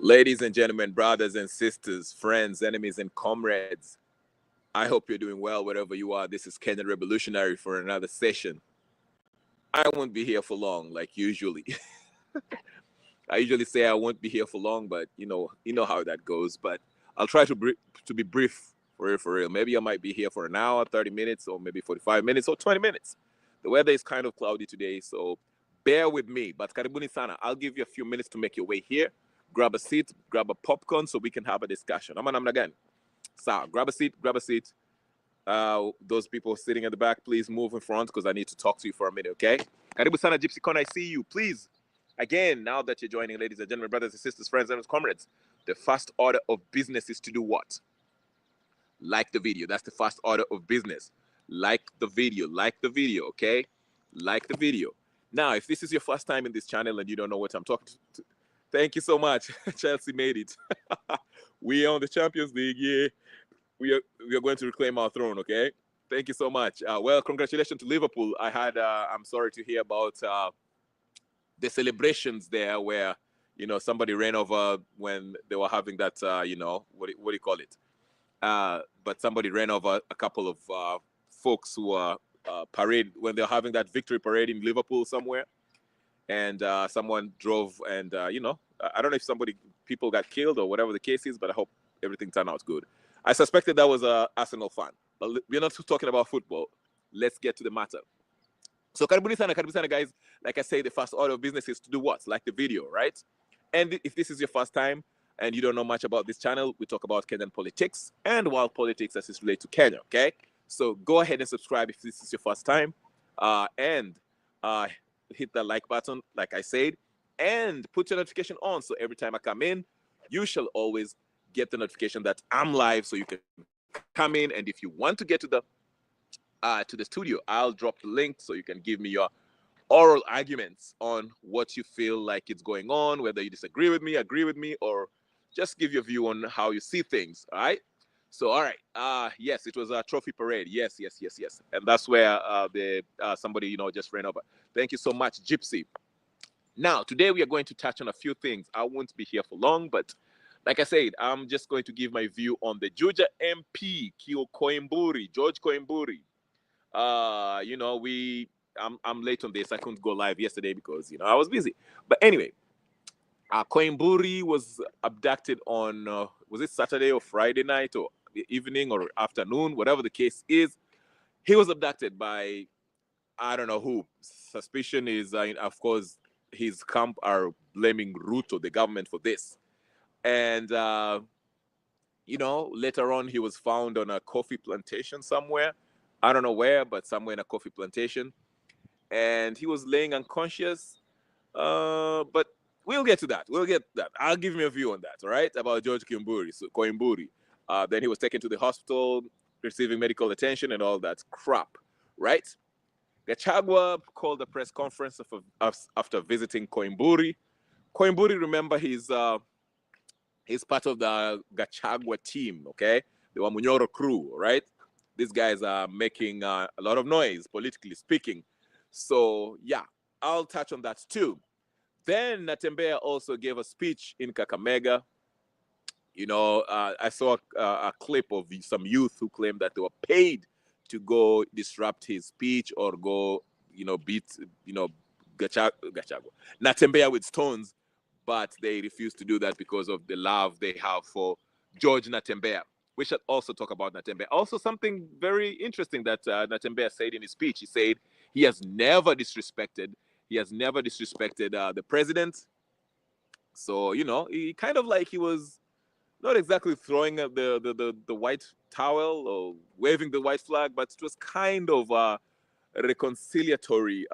Ladies and gentlemen, brothers and sisters, friends, enemies, and comrades, I hope you're doing well wherever you are. This is Kenyan Revolutionary for another session. I won't be here for long, like usually. I usually say I won't be here for long, but you know how that goes. But I'll try to be brief, for real. Maybe I might be here for an hour, 30 minutes, or maybe 45 minutes, or 20 minutes. The weather is kind of cloudy today, so bear with me. But karibuni sana, I'll give you a few minutes to make your way here. Grab a seat, grab a popcorn so we can have a discussion. I'm again. So grab a seat, those people sitting at the back, please move in front because I need to talk to you for a minute, okay? Karibu sana, Gypsy Con, I see you. Please, again, now that you're joining, ladies and gentlemen, brothers and sisters, friends and comrades, the first order of business is to do what? Like the video. That's the first order of business. Like the video, okay? Like the video. Now, if this is your first time in this channel and you don't know what I'm talking to, thank you so much. Chelsea made it. We are on the Champions League, yeah. We are going to reclaim our throne, okay? Thank you so much. Well, congratulations to Liverpool. I'm sorry to hear about the celebrations there where, somebody ran over when they were having that, what do you call it? But somebody ran over a couple of folks who were parade when they're having that victory parade in Liverpool somewhere. And someone drove and, I don't know if people got killed or whatever the case is, but I hope everything turned out good. I suspected that was an Arsenal fan, but we're not talking about football. Let's get to the matter. So, karibuni sana, guys. Like I say, the first order of business is to do what? Like the video, right? And if this is your first time and you don't know much about this channel, we talk about Kenyan politics and world politics as it's related to Kenya, okay? So go ahead and subscribe if this is your first time. And hit the like button, like I said, and put your notification on so every time I come in, you shall always get the notification that I'm live so you can come in. And if you want to get to the studio, I'll drop the link so you can give me your oral arguments on what you feel like it's going on, whether you disagree with me, agree with me, or just give your view on how you see things. All right. So, all right. Yes, it was a trophy parade. Yes. And that's where somebody, just ran over. Thank you so much, Gypsy. Now, today we are going to touch on a few things. I won't be here for long, but like I said, I'm just going to give my view on the Juja MP, Koimburi, George Koimburi. I'm late on this. I couldn't go live yesterday because, I was busy. But anyway, Koimburi was abducted on, was it Saturday or Friday night or evening or afternoon, whatever the case is. He was abducted by, I don't know who. Suspicion is, of course, his camp are blaming Ruto, the government, for this. And, later on, he was found on a coffee plantation somewhere. I don't know where, but somewhere in a coffee plantation. And he was laying unconscious. But we'll get to that. I'll give me a view on that, all right, about George Koimburi. Then he was taken to the hospital, receiving medical attention and all that crap, right? Gachagua called a press conference after visiting Koimburi. Koimburi, remember, he's part of the Gachagua team, okay? The Wamunyoro crew, right? These guys are making a lot of noise, politically speaking. So, yeah, I'll touch on that too. Then Natembea also gave a speech in Kakamega. I saw a clip of some youth who claimed that they were paid to go disrupt his speech or go, beat, Gachagua. Natembea with stones, but they refused to do that because of the love they have for George Natembea. We should also talk about Natembea. Also, something very interesting that Natembea said in his speech. He said he has never disrespected the president. So, he kind of like he was not exactly throwing the white towel or waving the white flag, but it was kind of a reconciliatory,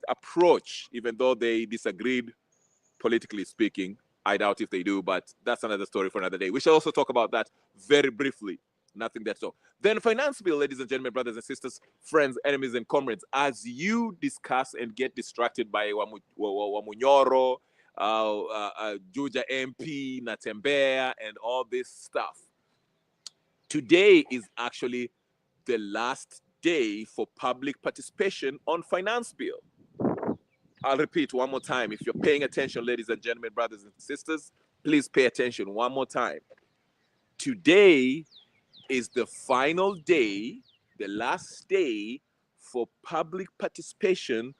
approach, even though they disagreed politically speaking. I doubt if they do, but that's another story for another day. We shall also talk about that very briefly. Nothing that's all. Then finance bill, ladies and gentlemen, brothers and sisters, friends, enemies, and comrades, as you discuss and get distracted by Wamunyoro, Juja MP, Natembea, and all this stuff. Today is actually the last day for public participation on finance bill. I'll repeat one more time. If you're paying attention, ladies and gentlemen, brothers and sisters, please pay attention one more time. Today is the final day, the last day for public participation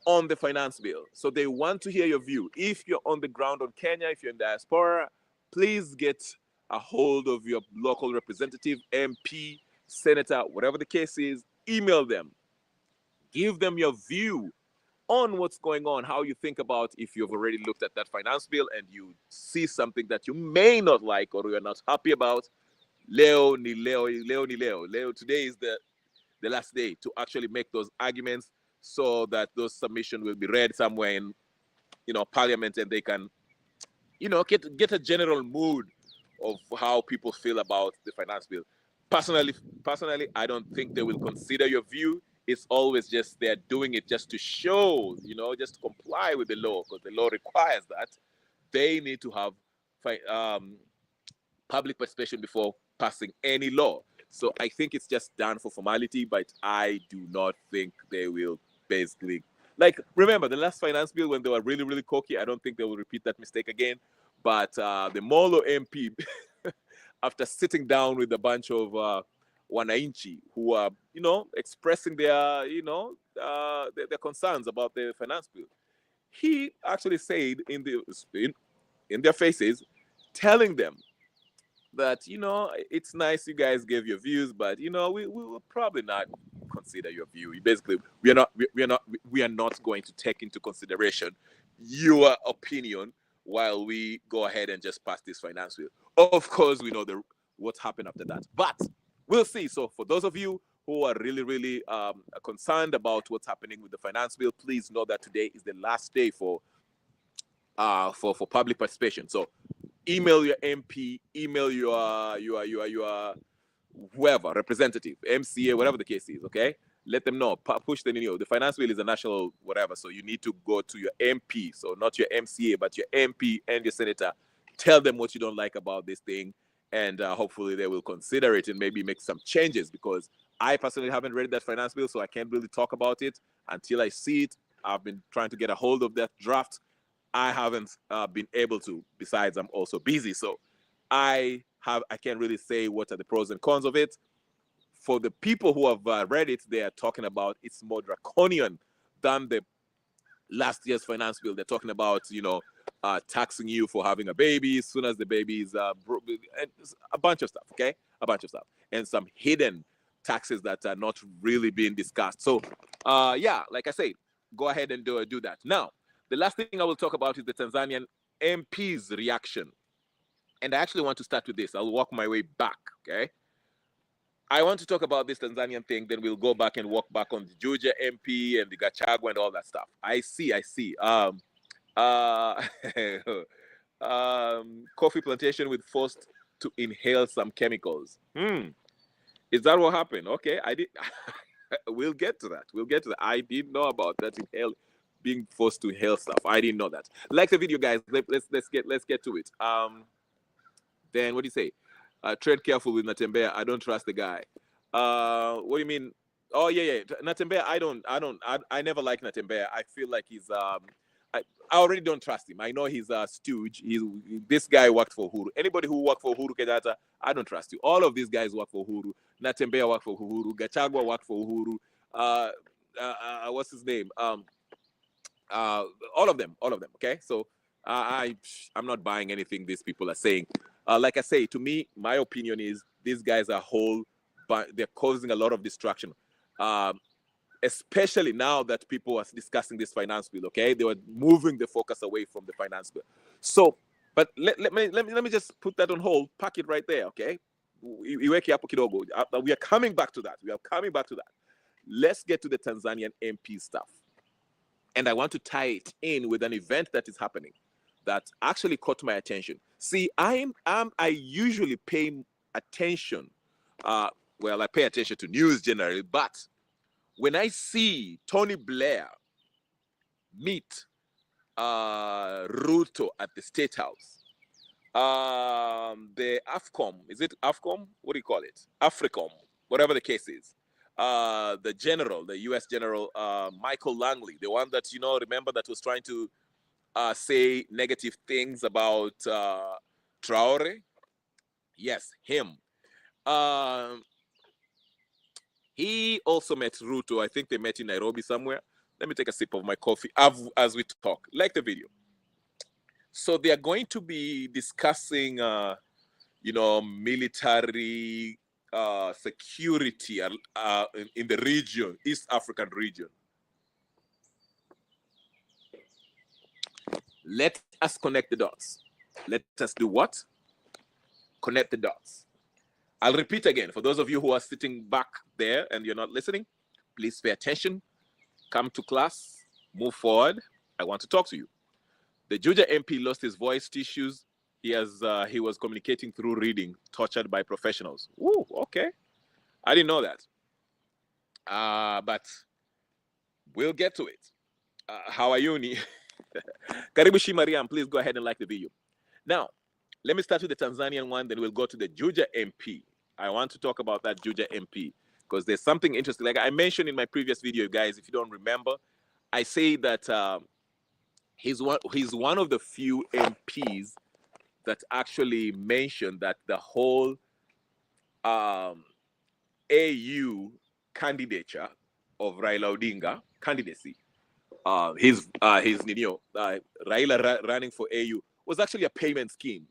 on the finance bill. So they want to hear your view. If you're on the ground on Kenya, if you're in diaspora, please get a hold of your local representative, MP, senator, whatever the case is, email them. Give them your view on what's going on, how you think about if you've already looked at that finance bill and you see something that you may not like or you're not happy about. Leo ni Leo, Leo ni Leo. Leo, today is the last day to actually make those arguments so that those submissions will be read somewhere in, Parliament, and they can, get a general mood of how people feel about the finance bill. Personally, I don't think they will consider your view. It's always just they're doing it just to show, just to comply with the law, because the law requires that. They need to have public participation before passing any law. So I think it's just done for formality, but I do not think they will basically, remember the last finance bill when they were really, really cocky. I don't think they will repeat that mistake again. But the Molo MP, after sitting down with a bunch of Wananchi who are, expressing their, their concerns about the finance bill, he actually said in their faces, telling them that, it's nice you guys gave your views, but, we will probably not consider your view. Basically, we are not going to take into consideration your opinion while we go ahead and just pass this finance bill. Of course, we know what happened after that, but we'll see. So for those of you who are really, really concerned about what's happening with the finance bill, please know that today is the last day for public participation. So email your MP, email your whoever, representative, MCA, whatever the case is, okay? Let them know, push them, the finance bill is a national whatever, so you need to go to your MP, so not your MCA, but your MP and your senator. Tell them what you don't like about this thing, and hopefully they will consider it and maybe make some changes, because I personally haven't read that finance bill, so I can't really talk about it until I see it. I've been trying to get a hold of that draft. I haven't been able to, besides I'm also busy, so I can't really say what are the pros and cons of it. For the people who have read it, they are talking about it's more draconian than the last year's finance bill. They're talking about, taxing you for having a baby as soon as the baby is and a bunch of stuff, okay? A bunch of stuff. And some hidden taxes that are not really being discussed. So, yeah, like I said, go ahead and do that. Now, the last thing I will talk about is the Tanzanian MP's reaction. And I actually want to start with this. I'll walk my way back, okay? I want to talk about this Tanzanian thing, then we'll go back and walk back on the Juja MP and the Gachagua and all that stuff. I see. Coffee plantation with forced to inhale some chemicals. Is that what happened? Okay, I did. We'll get to that. I didn't know about that being forced to inhale stuff. I didn't know that. Like the video, guys. Let's get to it. Then what do you say? Tread careful with Natembea. I don't trust the guy. What do you mean? Oh yeah. Natembea. I never like Natembea. I feel like he's I already don't trust him. I know he's a stooge. This guy worked for Uhuru. Anybody who worked for Uhuru Kenyatta, I don't trust you. All of these guys work for Uhuru. Natembea worked for Uhuru. Gachagua worked for Uhuru. What's his name? All of them. Okay, so I'm not buying anything these people are saying. Like I say, to me, my opinion is these guys are but they're causing a lot of distraction, especially now that people are discussing this finance bill. Okay, they were moving the focus away from the finance bill. So, but let me just put that on hold. Park it right there. Okay, we are coming back to that. Let's get to the Tanzanian MP stuff, and I want to tie it in with an event that is happening that actually caught my attention. See, I usually pay attention. I pay attention to news generally, but when I see Tony Blair meet Ruto at the State House, the AFCOM, is it AFCOM? What do you call it? AFRICOM, whatever the case is. the general, the U.S. General Michael Langley, the one that, you know, remember, that was trying to say negative things about Traore? Yes, him. He also met Ruto. I think they met in Nairobi somewhere. Let me take a sip of my coffee as we talk. Like the video. So they are going to be discussing, you know, military security in the region, East African region. Let us connect the dots. Let us do what? Connect the dots. I'll repeat again. For those of you who are sitting back there and you're not listening, please pay attention. Come to class. Move forward. I want to talk to you. The Juja MP lost his voice tissues. He was communicating through reading, tortured by professionals. Ooh, okay. I didn't know that. But we'll get to it. How are you, Ni? Karibu Mariam, please go ahead and like the video. Now, let me start with the Tanzanian one, then we'll go to the Juja MP. I want to talk about that Juja MP because there's something interesting. Like I mentioned in my previous video, guys, if you don't remember, I say that he's one of the few MPs that actually mentioned that the whole AU candidature of Raila Odinga candidacy, Raila running for AU was actually a payment scheme.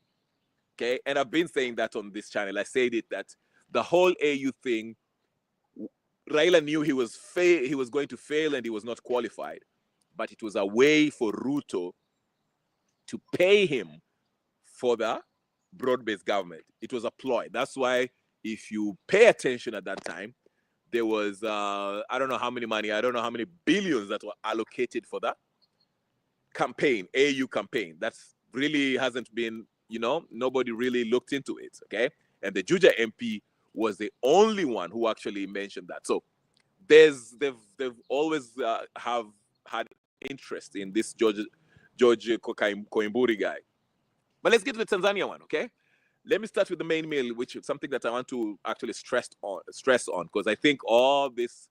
Okay, and I've been saying that on this channel. I said it that the whole AU thing, Raila knew he was going to fail and he was not qualified, but it was a way for Ruto to pay him for the broad-based government. It was a ploy. That's why if you pay attention at that time, there was I don't know how many billions that were allocated for that campaign, AU campaign. That's really hasn't been, you know, nobody really looked into it, okay? And the Juja MP was the only one who actually mentioned that. So they've always have had interest in this George Koimburi guy. But let's get to the Tanzania one, okay? Let me start with the main meal, which is something that I want to actually stress on, because I think all this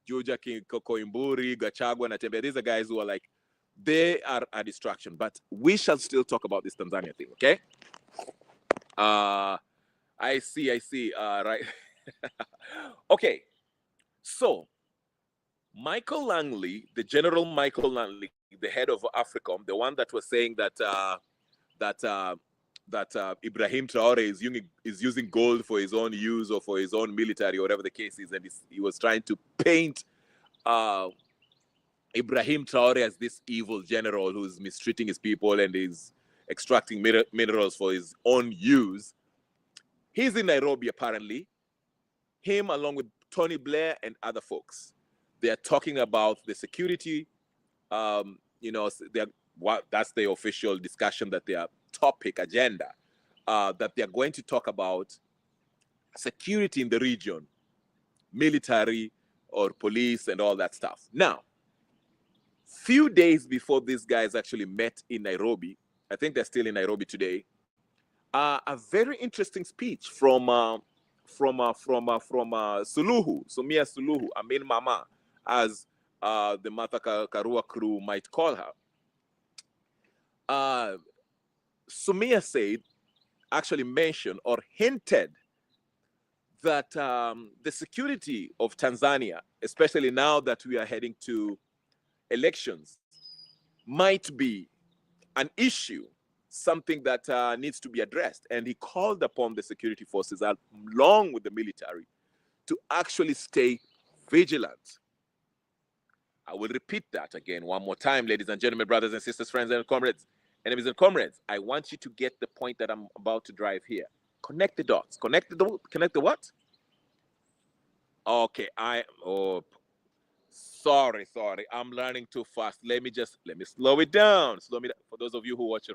Juja Koimburi, Gachagua, Natembea, these are guys who are like, they are a distraction. But we shall still talk about this Tanzania thing, okay? I see. Right. Okay. So, Michael Langley, the General Michael Langley, the head of AFRICOM, the one that was saying that Ibrahim Traore is using gold for his own use or for his own military or whatever the case is, and he was trying to paint Ibrahim Traore as this evil general who's mistreating his people and is extracting minerals for his own use. He's in Nairobi, apparently. Him, along with Tony Blair and other folks, they are talking about the security. You know, that's the official discussion, that their topic agenda, that they are going to talk about security in the region, military or police and all that stuff. Now, few days before these guys actually met in Nairobi, I think they're still in Nairobi today, a very interesting speech from Suluhu, Sumia Suluhu, Amin Mama, as the Martha Karua crew might call her. Sumia actually mentioned or hinted that the security of Tanzania, especially now that we are heading to elections, might be an issue, something that needs to be addressed. And he called upon the security forces, along with the military, to actually stay vigilant. I will repeat that again one more time, ladies and gentlemen, brothers and sisters, friends and comrades. Enemies and comrades, I want you to get the point that I'm about to drive here. Connect the dots. Connect the what? Okay, sorry. I'm learning too fast. Let me slow it down. Slow me down. For those of you who watch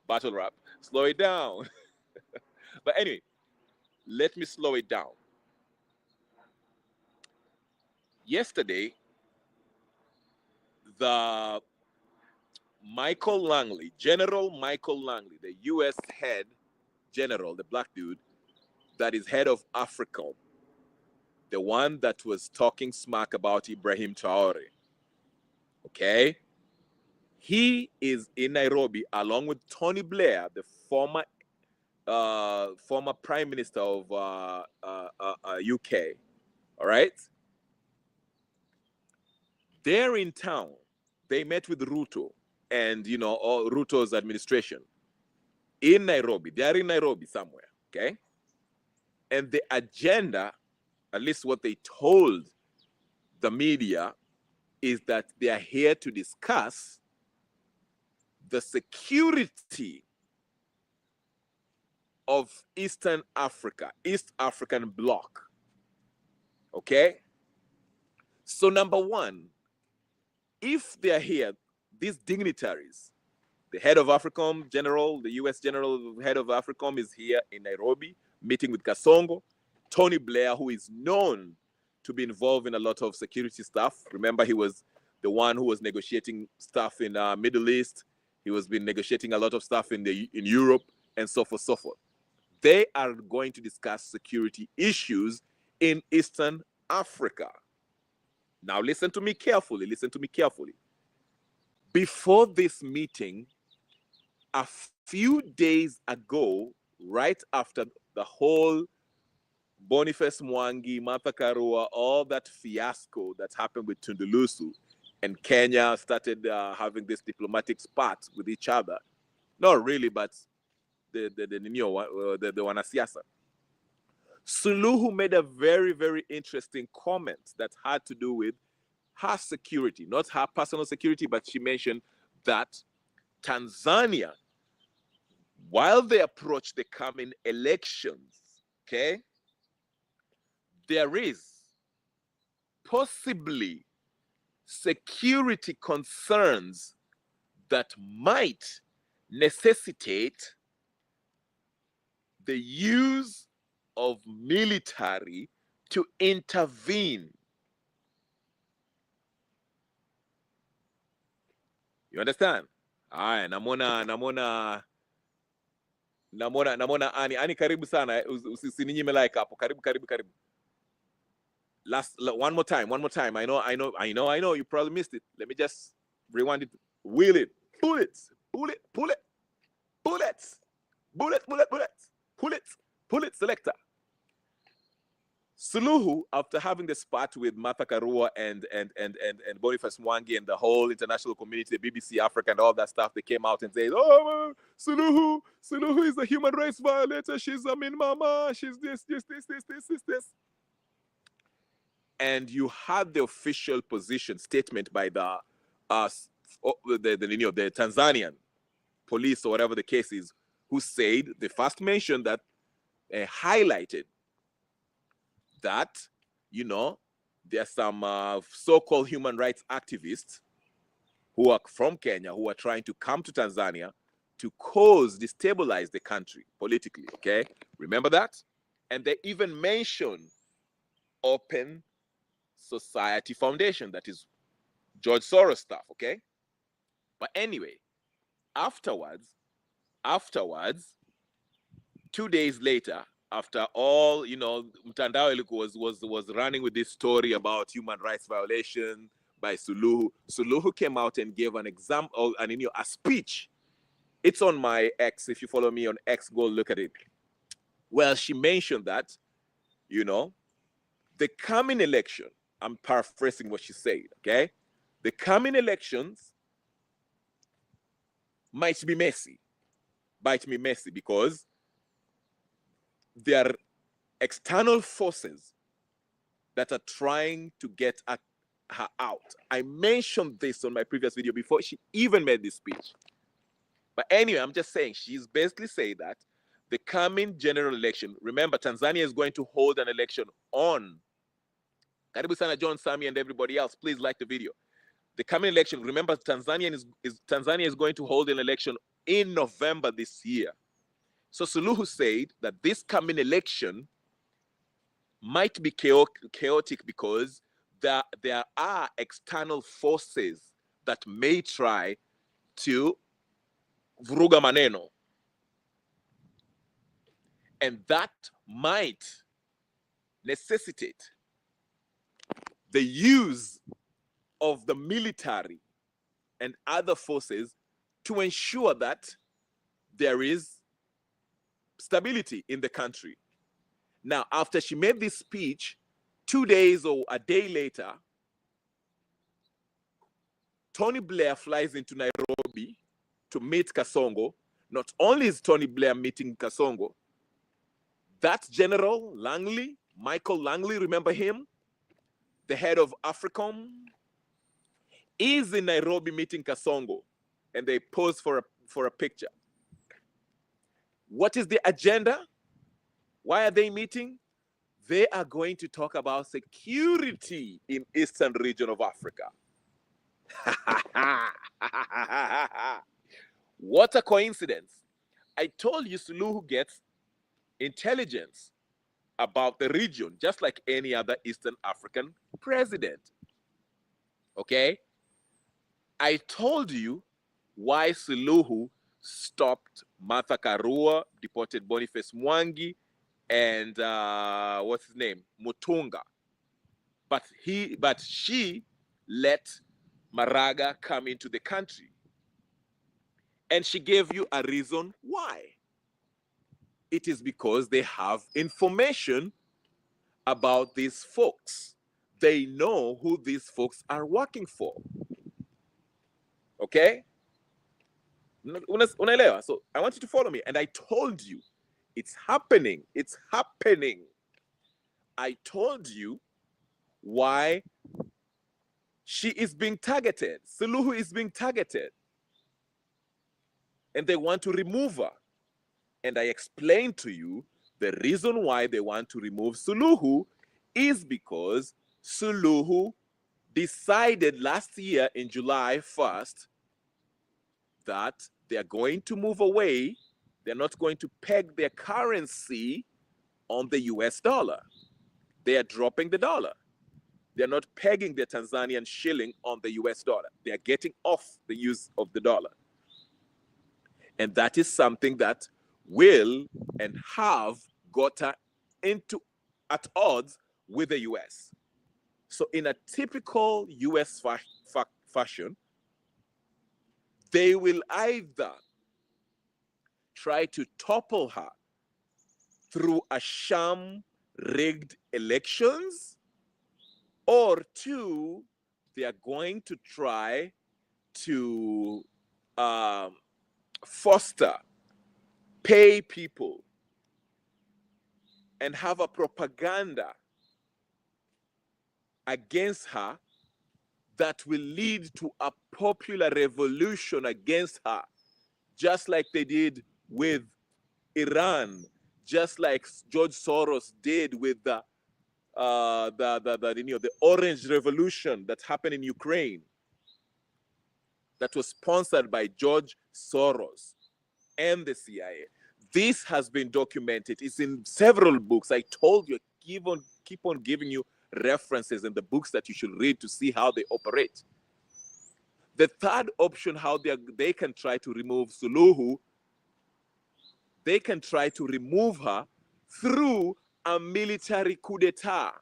battle rap, slow it down. But anyway, let me slow it down. Yesterday, the Michael Langley, General Michael Langley, the U.S. head general, the black dude that is head of AFRICOM, the one that was talking smack about Ibrahim Traore. Okay? He is in Nairobi along with Tony Blair, the former Prime Minister of UK. All right? They're in town. They met with Ruto and, all Ruto's administration in Nairobi. They're in Nairobi somewhere, okay? And the agenda, at least what they told the media, is that they are here to discuss the security of Eastern Africa, East African bloc, okay? So number one, if they're here, these dignitaries, the head of AFRICOM general, the US general head of AFRICOM is here in Nairobi, meeting with Kasongo. Tony Blair, who is known to be involved in a lot of security stuff. Remember, he was the one who was negotiating stuff in Middle East. He was been negotiating a lot of stuff in Europe and so forth, so forth. They are going to discuss security issues in Eastern Africa. Now, listen to me carefully. Listen to me carefully. Before this meeting, a few days ago, right after the whole Boniface Mwangi, Martha Karua, all that fiasco that happened with Tundu Lissu, and Kenya started having this diplomatic spat with each other. Not really, but the wanasiasa. Suluhu made a very, very interesting comment that had to do with her security, not her personal security, but she mentioned that Tanzania, while they approach the coming elections, okay, there is possibly security concerns that might necessitate the use of military to intervene. You understand? Aya, namona ani karibu sana, usininyime like hapo. Karibu. One more time. I know you probably missed it. Let me just rewind it. Wheel it. Bullets. Selector. Suluhu, after having the spat with Martha Karua and Boniface Mwangi and the whole international community, the BBC Africa and all that stuff, they came out and said, "Oh, Suluhu is a human rights violator. She's a min mama. She's this." And you had the official position statement by the Tanzanian police or whatever the case is, who said, they first mentioned that, highlighted that, there are some so-called human rights activists who are from Kenya who are trying to come to Tanzania to destabilize the country politically, okay? Remember that? And they even mentioned Open Society Foundation, that is George Soros stuff, okay? But anyway, afterwards, 2 days later, after all, Mtandao was running with this story about human rights violation by Suluhu. Suluhu came out and gave an example, and a speech. It's on my X. If you follow me on X, go look at it. Well, she mentioned that, the coming election, I'm paraphrasing what she said, okay? The coming elections might be messy because there are external forces that are trying to get her out. I mentioned this on my previous video before she even made this speech. But anyway, I'm just saying, she's basically saying that the coming general election, remember, Tanzania is going to hold an election on, Karibu Sana John, Sami, and everybody else, please like the video. The coming election, remember, Tanzania is going to hold an election in November this year. So Suluhu said that this coming election might be chaotic because there are external forces that may try to vuruga maneno. And that might necessitate the use of the military and other forces to ensure that there is stability in the country. Now, after she made this speech, 2 days or a day later, Tony Blair flies into Nairobi to meet Kasongo. Not only is Tony Blair meeting Kasongo, that General Langley, Michael Langley, remember him? The head of AFRICOM, is in Nairobi meeting Kasongo, and they pose for a picture. What is the agenda? Why are they meeting? They are going to talk about security in Eastern region of Africa. What a coincidence. I told you Suluhu gets intelligence about the region, just like any other Eastern African president. Okay? I told you why Suluhu stopped Martha Karua, deported Boniface Mwangi, and what's his name? Mutunga. But she let Maraga come into the country. And she gave you a reason why. It is because they have information about these folks. They know who these folks are working for. Okay? Unaelewa? So I want you to follow me. And I told you, it's happening. It's happening. I told you why she is being targeted. Suluhu is being targeted. And they want to remove her. And I explained to you the reason why they want to remove Suluhu is because Suluhu decided last year in July 1st that they're going to move away. They're not going to peg their currency on the US dollar. They are dropping the dollar. They're not pegging the Tanzanian shilling on the US dollar. They are getting off the use of the dollar. And that is something that will and have got her at odds with the US. So in a typical US fashion, they will either try to topple her through a sham rigged elections, or two, they are going to try to foster, pay people, and have a propaganda against her that will lead to a popular revolution against her, just like they did with Iran, just like George Soros did with the Orange Revolution that happened in Ukraine, that was sponsored by George Soros and the CIA. This has been documented. It's in several books. I told you, keep on giving you references in the books that you should read to see how they operate. The third option, how they can try to remove Suluhu, they can try to remove her through a military coup d'etat.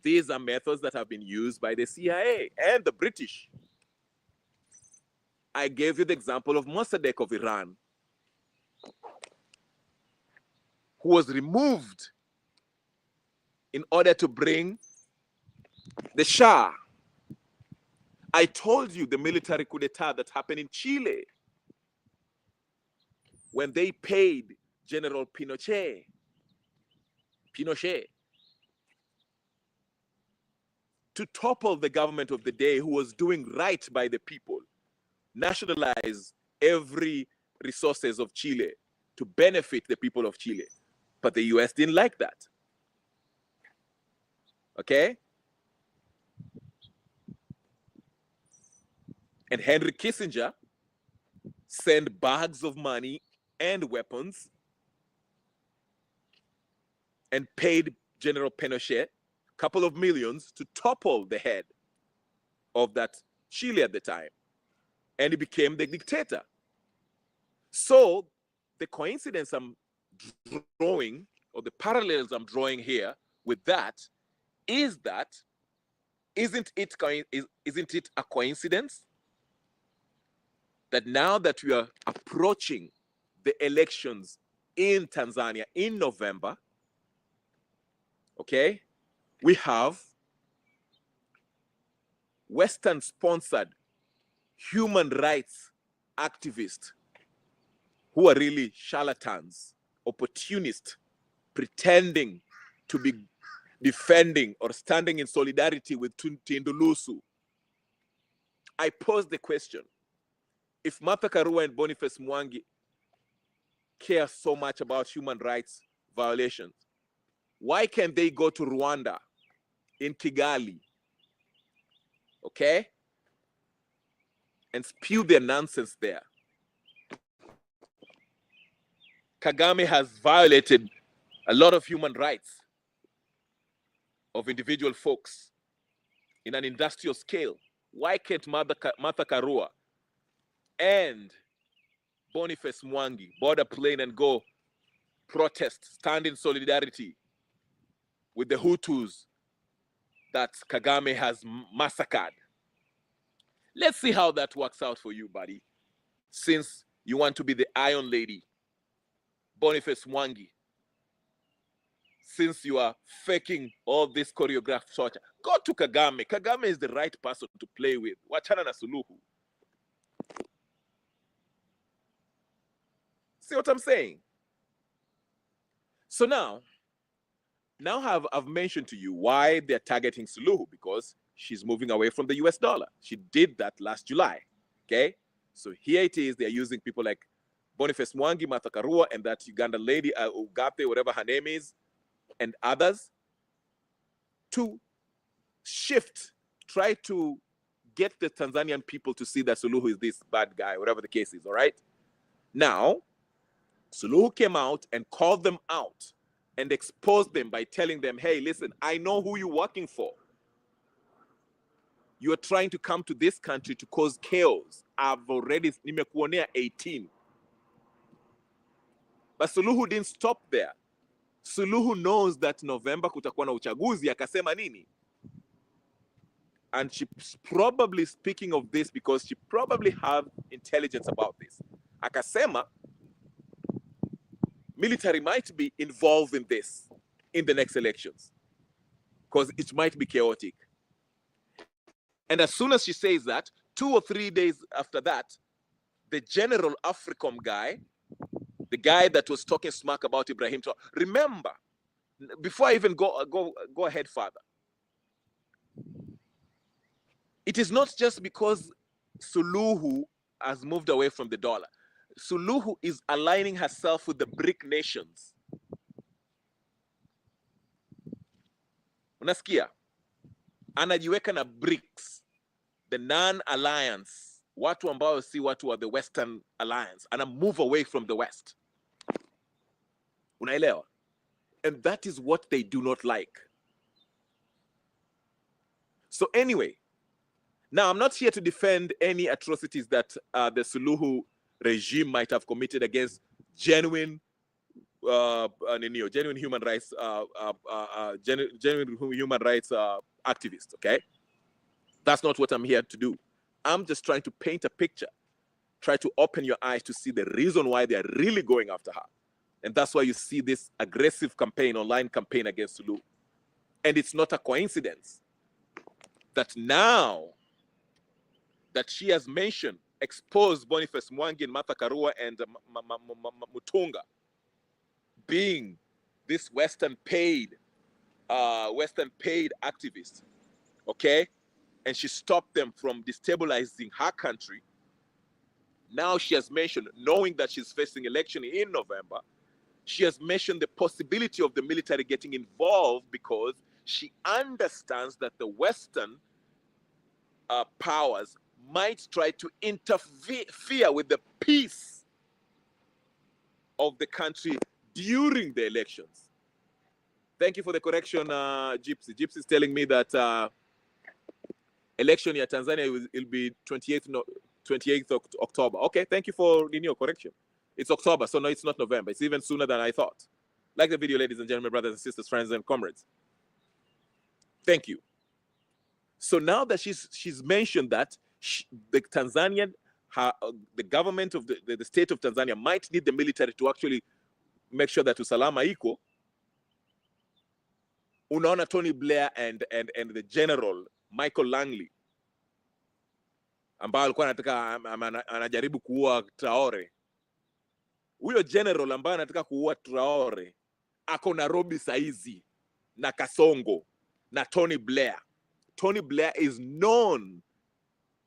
These are methods that have been used by the CIA and the British. I gave you the example of Mossadegh of Iran, who was removed in order to bring the Shah. I told you the military coup d'etat that happened in Chile when they paid General Pinochet to topple the government of the day, who was doing right by the people, nationalize every resources of Chile to benefit the people of Chile. But the US didn't like that. Okay? And Henry Kissinger sent bags of money and weapons and paid General Pinochet a couple of millions to topple the head of that Chile at the time. And he became the dictator. So the coincidence I'm drawing, or the parallels I'm drawing here with that, is that, isn't it a coincidence that now that we are approaching the elections in Tanzania in November, okay, we have Western-sponsored human rights activists who are really charlatans, opportunists, pretending to be defending or standing in solidarity with Tindulusu. I pose the question, if Martha Karua and Boniface Mwangi care so much about human rights violations, why can't they go to Rwanda, in Kigali, okay, and spew their nonsense there? Kagame has violated a lot of human rights of individual folks in an industrial scale. Why can't Martha Karua and Boniface Mwangi board a plane and go protest, stand in solidarity with the Hutus that Kagame has massacred? Let's see how that works out for you, buddy. Since you want to be the Iron Lady, Boniface Mwangi, since you are faking all this choreographed torture, go to Kagame. Kagame is the right person to play with. Wachana na Suluhu. See what I'm saying? So now I've mentioned to you why they're targeting Suluhu, because she's moving away from the US dollar. She did that last July, okay? So here it is, they're using people like Boniface Mwangi, Martha Karua, and that Uganda lady, Ugape, whatever her name is, and others, to shift, try to get the Tanzanian people to see that Suluhu is this bad guy, whatever the case is, all right? Now, Suluhu came out and called them out and exposed them by telling them, hey, listen, I know who you're working for. You are trying to come to this country to cause chaos. I've already, nimekuonea 18. But Suluhu didn't stop there. Suluhu knows that November kutakuwa na uchaguzi, akasema nini? And she's probably speaking of this because she probably have intelligence about this. Akasema, military might be involved in this in the next elections because it might be chaotic. And as soon as she says that, 2 or 3 days after that, the General Africom guy, the guy that was talking smack about Ibrahim, remember, before I even go ahead further, it is not just because Suluhu has moved away from the dollar. Suluhu is aligning herself with the BRIC nations. Unasikia? Anajiweka na BRICS, the non-alliance, watu ambao si watu wa the Western Alliance. Ana move away from the West. Unaelewa? And that is what they do not like. So anyway, now I'm not here to defend any atrocities that the Suluhu regime might have committed against genuine human rights activists, okay? That's not what I'm here to do. I'm just trying to paint a picture, try to open your eyes to see the reason why they're really going after her. And that's why you see this aggressive campaign, online campaign against Suluhu. And it's not a coincidence that now that she has mentioned, exposed Boniface Mwangi and Martha Karua and Mutunga being this Western paid activist, okay? And she stopped them from destabilizing her country. Now she has mentioned, knowing that she's facing election in November, she has mentioned the possibility of the military getting involved because she understands that the Western powers might try to interfere with the peace of the country during the elections. Thank you for the correction, Gypsy. Gypsy is telling me that election in Tanzania will be 28th October. Okay, thank you for your correction. It's October, so no, it's not November. It's even sooner than I thought. Like the video, ladies and gentlemen, brothers and sisters, friends and comrades. Thank you. So now that she's mentioned that the Tanzanian, the government of the state of Tanzania might need the military to actually make sure that usalama iko, unaona Tony Blair and the general Michael Langley ambaye alikuwa anataka anajaribu kuua Traore. Huyo general ambaye anataka kuua Traore ako Nairobi saizi na Kasongo na Tony Blair. Tony Blair is known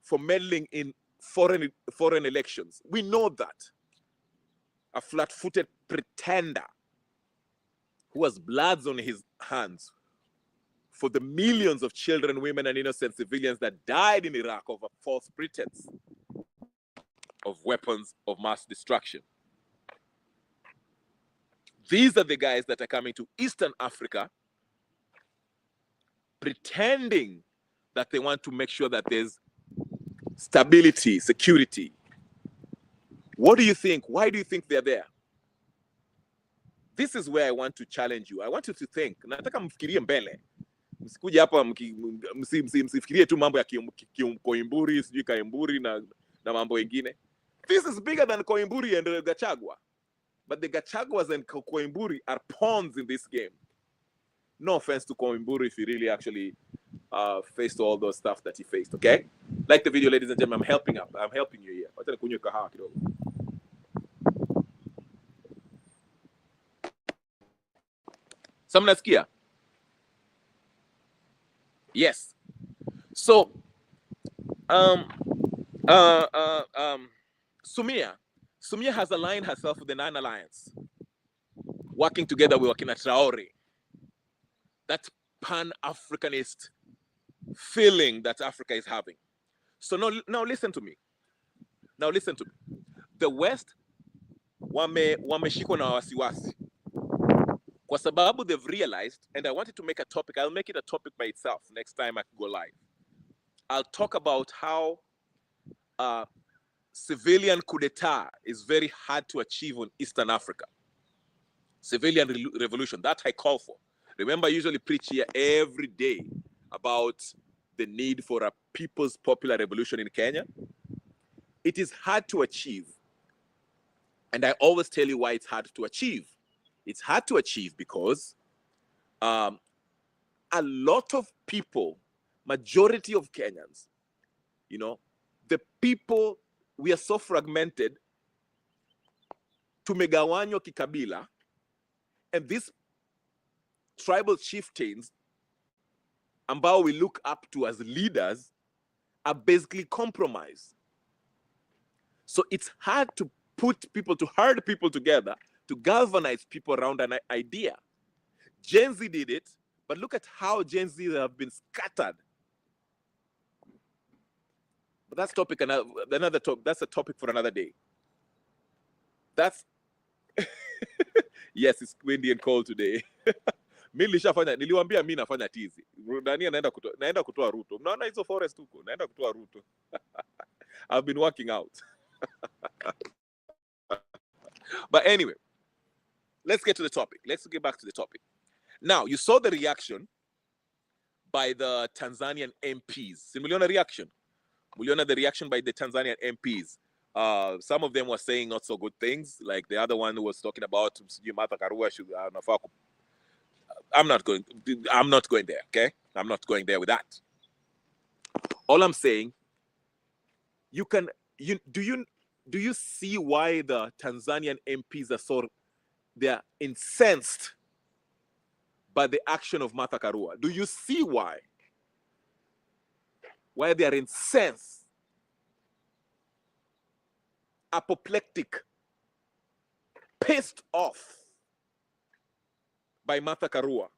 for meddling in foreign elections. We know that. A flat-footed pretender who has bloods on his hands for the millions of children, women, and innocent civilians that died in Iraq over false pretense of weapons of mass destruction. These are the guys that are coming to Eastern Africa pretending that they want to make sure that there's stability, security. What do you think? Why do you think they're there? This is where I want to challenge you. I want you to think. Nataka mfikirie mbele. Msikuja hapa msifikirie tu mambo ya Koimburi, sijui Kaimburi na mambo mengine. This is bigger than Koimburi and Gachagua. But the Gachaguas and Koimburi are pawns in this game. No offense to Koimburi if he really actually faced all those stuff that he faced, okay? Like the video, ladies and gentlemen, I'm helping you here. Wacha nikunywe kahawa kidogo. Samnasikia? Yes. So, Sumia has aligned herself with the Nine Alliance, working together with Wakina Traore. That pan-Africanist feeling that Africa is having. So now listen to me. Now listen to me. The West wameshikwa na wasiwasi. Kwa sababu they've realized, and I wanted to make a topic, I'll make it a topic by itself next time I go live. I'll talk about how civilian coup d'etat is very hard to achieve on Eastern Africa. Civilian revolution, that I call for. Remember, I usually preach here every day about the need for a people's popular revolution in Kenya. It is hard to achieve. And I always tell you why it's hard to achieve. It's hard to achieve because a lot of people, majority of Kenyans, you know, the people, we are so fragmented, tumegawanywa kikabila, and these tribal chieftains ambao we look up to as leaders are basically compromised. So it's hard to herd people together, to galvanize people around an idea. Gen Z did it, but look at how Gen Z have been scattered. But that's another topic. That's a topic for another day. That's yes, it's windy and cold today. Niliwaambia mimi nafanya tizi. Dania naenda kutoa Ruto. Mnaona hizo forest huko? Naenda kutoa Ruto. I've been working out. But anyway, let's get to the topic. Let's get back to the topic. Now, you saw the reaction by the Tanzanian MPs. Muliona reaction. Muliona the reaction by the Tanzanian MPs. Some of them were saying not so good things, like the other one who was talking about Martha Karua should. I'm not going there. Okay, I'm not going there with that. All I'm saying, do you see why the Tanzanian MPs are they're incensed by the action of Martha Karua? Do you see why they are incensed, apoplectic, pissed off by Martha Karua?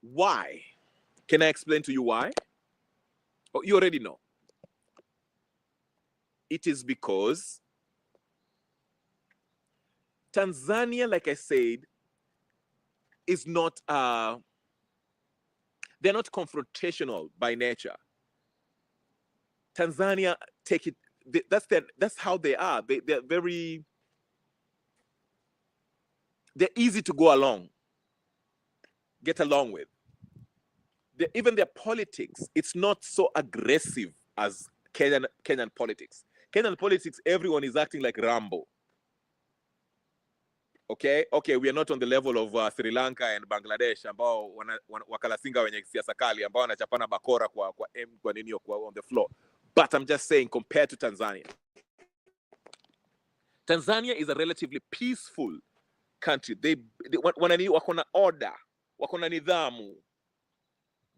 Why? Can I explain to you why? Oh, you already know. It is because Tanzania, like I said, is not, they're not confrontational by nature. Tanzania take it, that's how they are. They're easy to get along with. even their politics, it's not so aggressive as Kenyan politics. Kenyan politics, everyone is acting like Rambo. Okay, we are not on the level of Sri Lanka and Bangladesh ambao wakalasinga wenye siasa kali ambao wanachapana bakora kwa on the floor. But I'm just saying, compared to Tanzania, Tanzania is a relatively peaceful country. They wakona order, wakona nidhamu.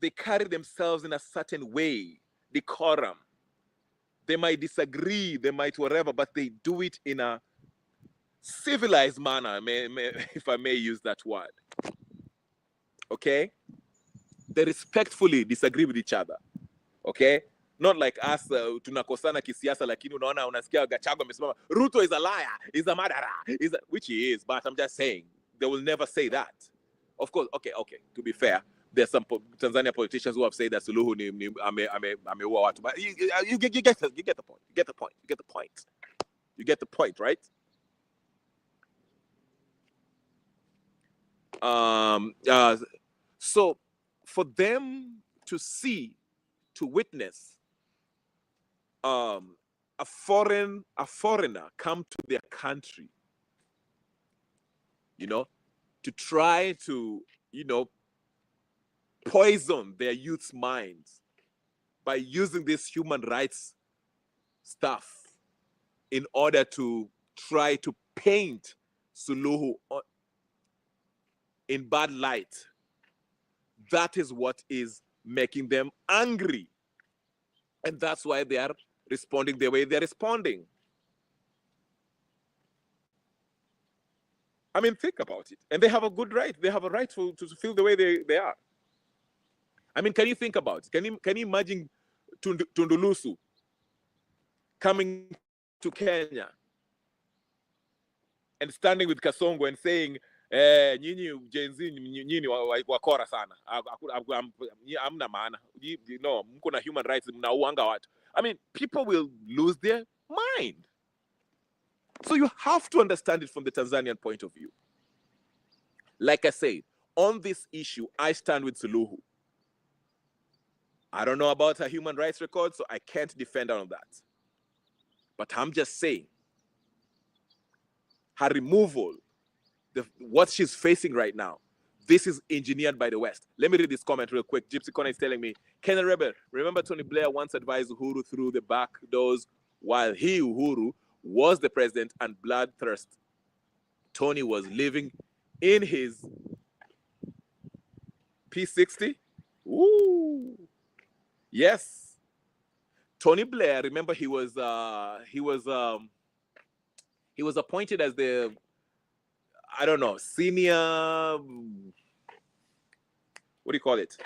They carry themselves in a certain way, decorum. They might disagree, they might whatever, but they do it in a civilized manner, if I may use that word. Okay? They respectfully disagree with each other. Okay? Not like us, tunakosana kisiasa, lakini unaona unasikia Gachagua amesimama, Ruto is a liar, is a murderer, which he is, but I'm just saying, they will never say that. Of course, okay, to be fair, there's some Tanzania politicians who have said that Suluhu ameua watu, but you get the point. You get the point, right? So for them to see, to witness a foreigner come to their country, to try to, poison their youth's minds by using this human rights stuff in order to try to paint Suluhu in bad light. That is what is making them angry. And that's why they are responding the way they're responding. I mean, think about it. And they have a good right. They have a right to feel the way they are. I mean, can you think about it? Can you imagine Tundulusu coming to Kenya and standing with Kasongo and saying, nyinyi Gen Z, nyinyi wakora sana. Amna maana. No, mko na human rights, mnauanga watu. I mean, people will lose their mind. So you have to understand it from the Tanzanian point of view. Like I said, on this issue, I stand with Suluhu. I don't know about her human rights record, so I can't defend her on that. But I'm just saying, her removal, what she's facing right now, this is engineered by the West. Let me read this comment real quick. Gypsy Connor is telling me, Kenyan Rebel, remember Tony Blair once advised Uhuru through the back doors while he, Uhuru, was the president and bloodthirst. Tony was living in his P60. Ooh. Yes. Tony Blair, remember he was appointed as the, I don't know, senior, what do you call it?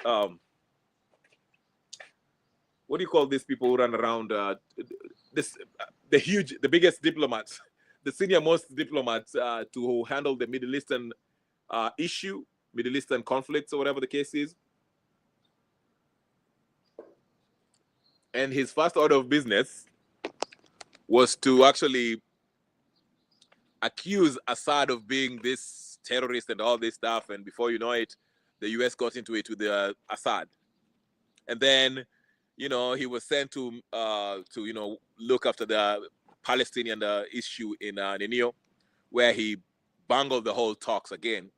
What do you call these people who run around the biggest diplomats, the senior most diplomats to handle the Middle Eastern issue, Middle Eastern conflicts or whatever the case is. And his first order of business was to actually accuse Assad of being this terrorist and all this stuff. And before you know it, the US got into it with Assad. And then, he was sent to look after the Palestinian issue in Nenio, where he bungled the whole talks again.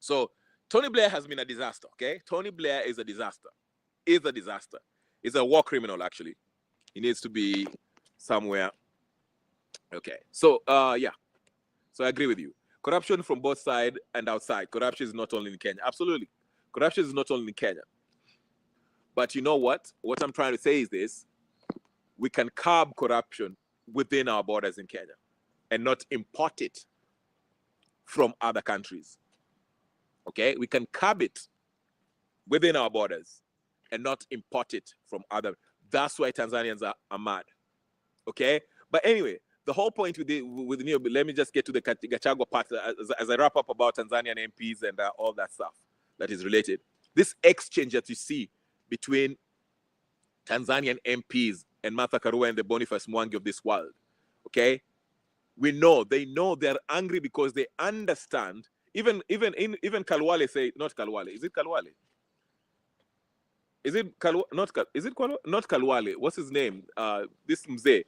So Tony Blair has been a disaster, okay? Tony Blair is a disaster. He's a war criminal, actually. He needs to be somewhere. Okay. So, yeah. So I agree with you. Corruption from both sides and outside. Corruption is not only in Kenya. Absolutely. Corruption is not only in Kenya. But you know what? What I'm trying to say is this. We can curb corruption within our borders in Kenya and not import it from other countries. Okay? We can curb it within our borders and not import it from other. That's why Tanzanians are mad. Okay? But anyway, the whole point with let me just get to the Gachagua part as I wrap up about Tanzanian MPs and all that stuff that is related. This exchange that you see between Tanzanian MPs and Martha Karua and the Boniface Mwangi of this world, okay? They know they're angry because they understand. Even Kalwale say, not Kalwale, is it Kalwale? Is it not Kalwale? What's his name? This Mzee.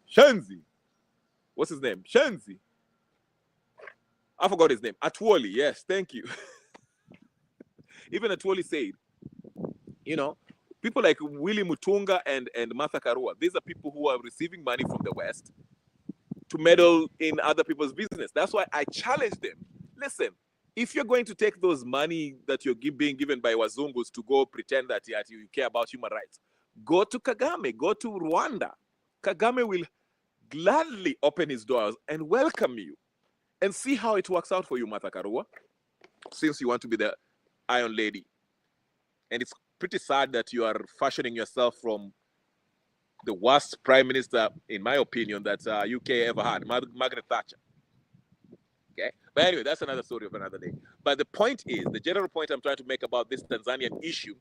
Shenzi. What's his name? Shenzi. I forgot his name. Atwoli. Yes, thank you. Even Atwoli said, you know, people like Willy Mutunga and Martha Karua, these are people who are receiving money from the West to meddle in other people's business. That's why I challenge them. Listen, if you're going to take those money that you're being given by Wazungus to go pretend that you care about human rights, go to Kagame, go to Rwanda. Kagame will gladly open his doors and welcome you. And see how it works out for you, Martha Karua, since you want to be the Iron Lady. And it's pretty sad that you are fashioning yourself from the worst prime minister, in my opinion, that UK ever had, Margaret Thatcher. Okay? But anyway, that's another story of another day. But the point is, the general point I'm trying to make about this Tanzanian issue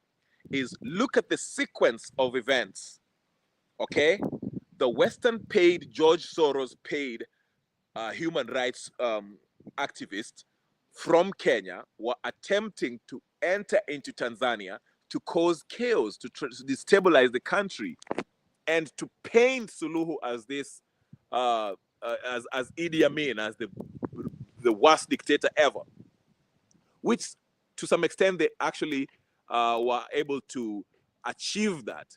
is look at the sequence of events. Okay? The Western paid, George Soros paid human rights activists from Kenya were attempting to enter into Tanzania to cause chaos, to destabilize the country, and to paint Suluhu as this, as Idi Amin, as the worst dictator ever, which to some extent they actually were able to achieve that,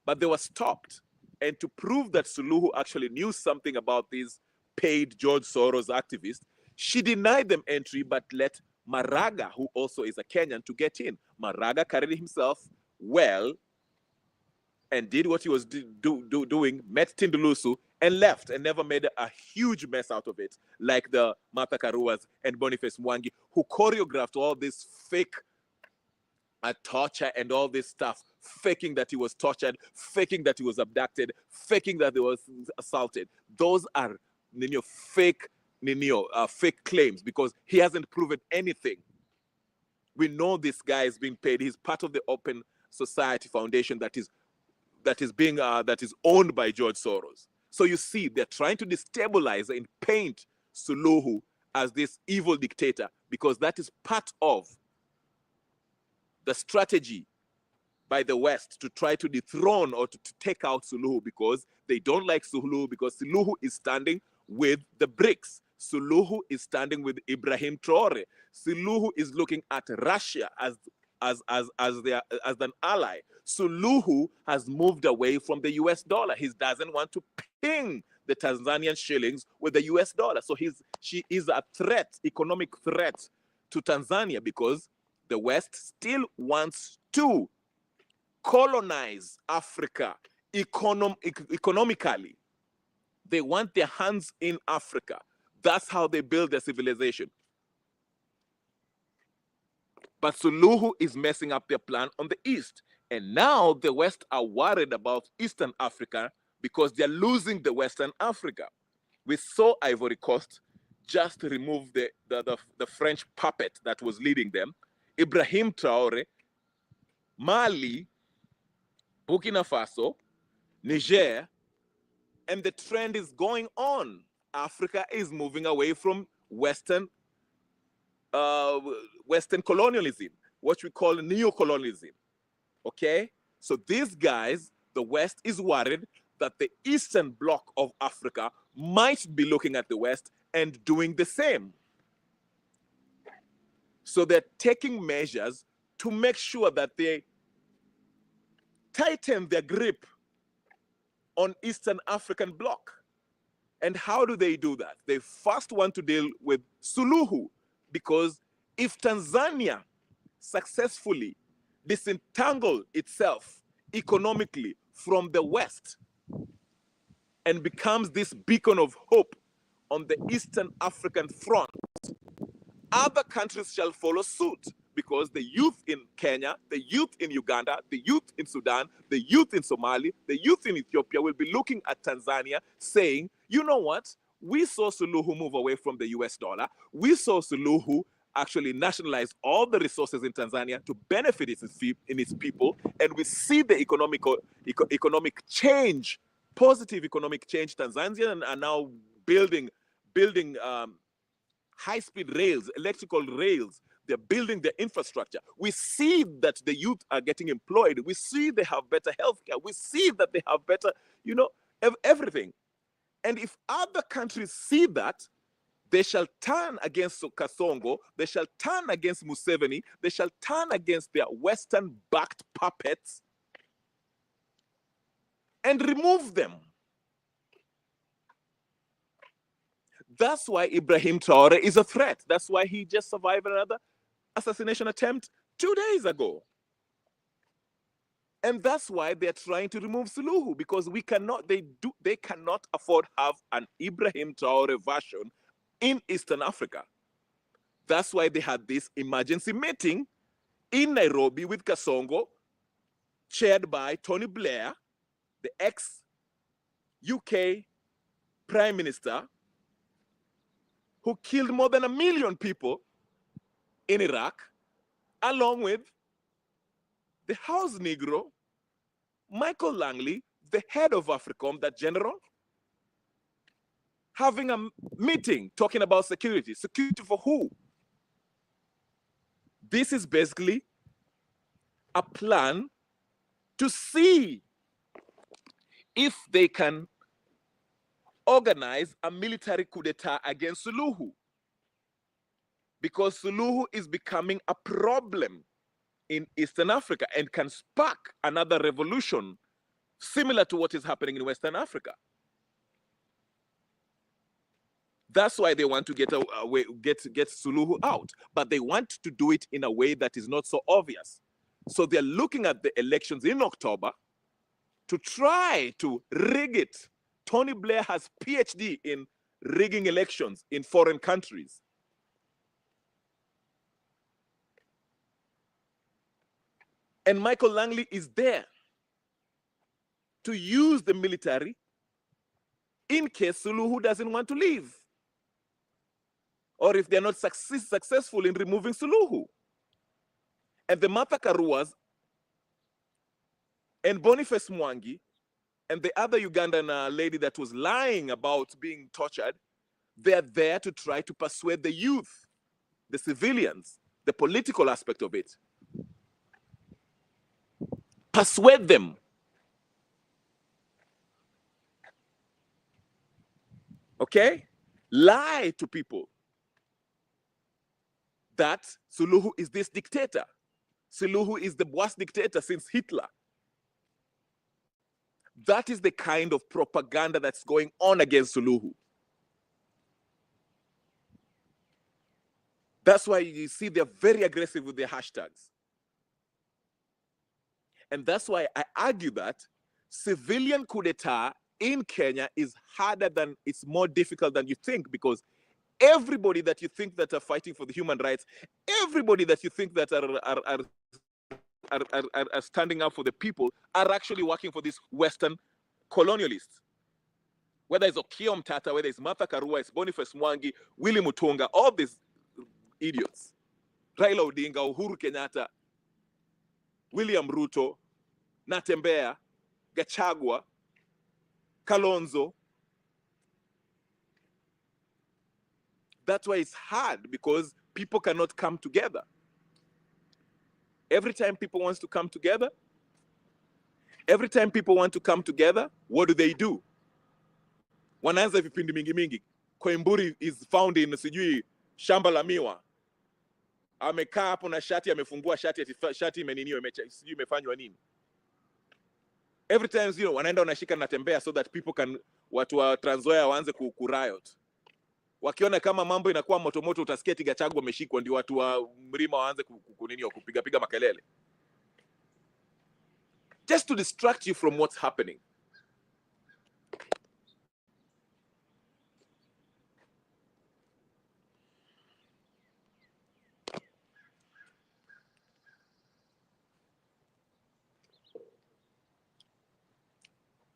but they were stopped. And to prove that Suluhu actually knew something about these paid George Soros activists, she denied them entry but let Maraga, who also is a Kenyan, to get in. Maraga carried himself well and did what he was doing, met Tindulusu, and left and never made a huge mess out of it, like the Martha Karuas and Boniface Mwangi, who choreographed all this fake torture and all this stuff, faking that he was tortured, faking that he was abducted, faking that he was assaulted. Those are fake claims, because he hasn't proven anything. We know this guy is being paid. He's part of the Open Society Foundation that is owned by George Soros. So you see, they're trying to destabilize and paint Suluhu as this evil dictator, because that is part of the strategy by the West to try to dethrone or to take out Suluhu, because they don't like Suluhu, because Suluhu is standing with the BRICS. Suluhu is standing with Ibrahim Traore. Suluhu is looking at Russia as an ally. Suluhu has moved away from the US dollar. He doesn't want to ping the Tanzanian shillings with the US dollar. So she is a threat, economic threat to Tanzania, because the West still wants to colonize Africa economically. They want their hands in Africa. That's how they build their civilization. But Suluhu is messing up their plan on the East. And now the West are worried about Eastern Africa because they're losing the Western Africa. We saw Ivory Coast just remove the French puppet that was leading them. Ibrahim Traore, Mali, Burkina Faso, Niger, and the trend is going on. Africa is moving away from Western colonialism, what we call neo-colonialism. Okay? So these guys, the West is worried that the Eastern bloc of Africa might be looking at the West and doing the same. So they're taking measures to make sure that they tighten their grip on Eastern African bloc. And how do they do that? They first want to deal with Suluhu, because if Tanzania successfully disentangle itself economically from the West and becomes this beacon of hope on the Eastern African front, other countries shall follow suit, because the youth in Kenya, the youth in Uganda, the youth in Sudan, the youth in Somalia, the youth in Ethiopia will be looking at Tanzania saying, you know what? We saw Suluhu move away from the US dollar. We saw Suluhu actually nationalize all the resources in Tanzania to benefit its people. And we see the economic change, positive economic change. Tanzania are now building high-speed rails, electrical rails They're building their infrastructure. We see that the youth are getting employed. We see they have better healthcare. We see that they have better, everything. And if other countries see that, they shall turn against Kasongo, they shall turn against Museveni, they shall turn against their Western-backed puppets and remove them. That's why Ibrahim Traore is a threat. That's why he just survived another assassination attempt 2 days ago. And that's why they're trying to remove Suluhu, because they cannot afford to have an Ibrahim Traore version in Eastern Africa. That's why they had this emergency meeting in Nairobi with Kasongo, chaired by Tony Blair, the ex-UK Prime Minister, who killed more than 1 million people in Iraq, along with the House Negro, Michael Langley, the head of AFRICOM, that general, having a meeting talking about security. Security for who? This is basically a plan to see if they can organize a military coup d'etat against Suluhu, because Suluhu is becoming a problem in Eastern Africa and can spark another revolution similar to what is happening in Western Africa. That's why they want to get Suluhu out, but they want to do it in a way that is not so obvious. So they're looking at the elections in October to try to rig it. Tony Blair has PhD in rigging elections in foreign countries. And Michael Langley is there to use the military in case Suluhu doesn't want to leave, or if they're not successful in removing Suluhu. And the Martha Karuas and Boniface Mwangi and the other Ugandan lady that was lying about being tortured, they're there to try to persuade the youth, the civilians, the political aspect of it. Persuade them. Okay? Lie to people that Suluhu is this dictator. Suluhu is the worst dictator since Hitler. That is the kind of propaganda that's going on against Suluhu. That's why you see they're very aggressive with their hashtags. And that's why I argue that civilian coup d'etat in Kenya is harder than, it's more difficult than you think, because everybody that you think that are fighting for the human rights, everybody that you think that are standing up for the people are actually working for these Western colonialists. Whether it's Okiya Mtata, whether it's Martha Karua, it's Boniface Mwangi, Willy Mutunga, all these idiots. Raila Odinga, Uhuru Kenyatta, William Ruto, Natembea, Gachagua, Kalonzo. That's why it's hard, because people cannot come together. Every time people want to come together, what do? Wanaanza vipindi mingi mingi. Koimburi is found in sijui shamba la miwa. Amekaa hapo na shati, amefungua shati, shati imeniniwa, sijui imefanywa nini. Every time, wanaenda wanashika Natembea so that people can, watu wa Trans Nzoia waanze riot. Wakiona kama mambo inakuwa motomoto, utasikia Gachagua ameshikwa, ndio watu wa Mlima waanze kupiga makelele. Just to distract you from what's happening.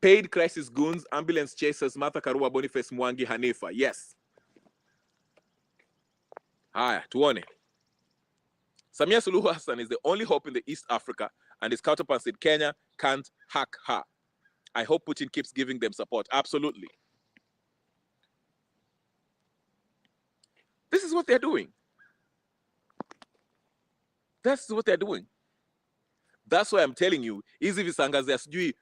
Paid crisis goons, ambulance chasers, Martha Karua, Boniface Mwangi, Hanifa. Yes. Haya, tuone. Samia Suluhu Hassan is the only hope in the East Africa, and his counterparts in Kenya can't hack her. I hope Putin keeps giving them support. Absolutely. This is what they're doing. That's what they're doing. That's why I'm telling you, easy visangazia sijui.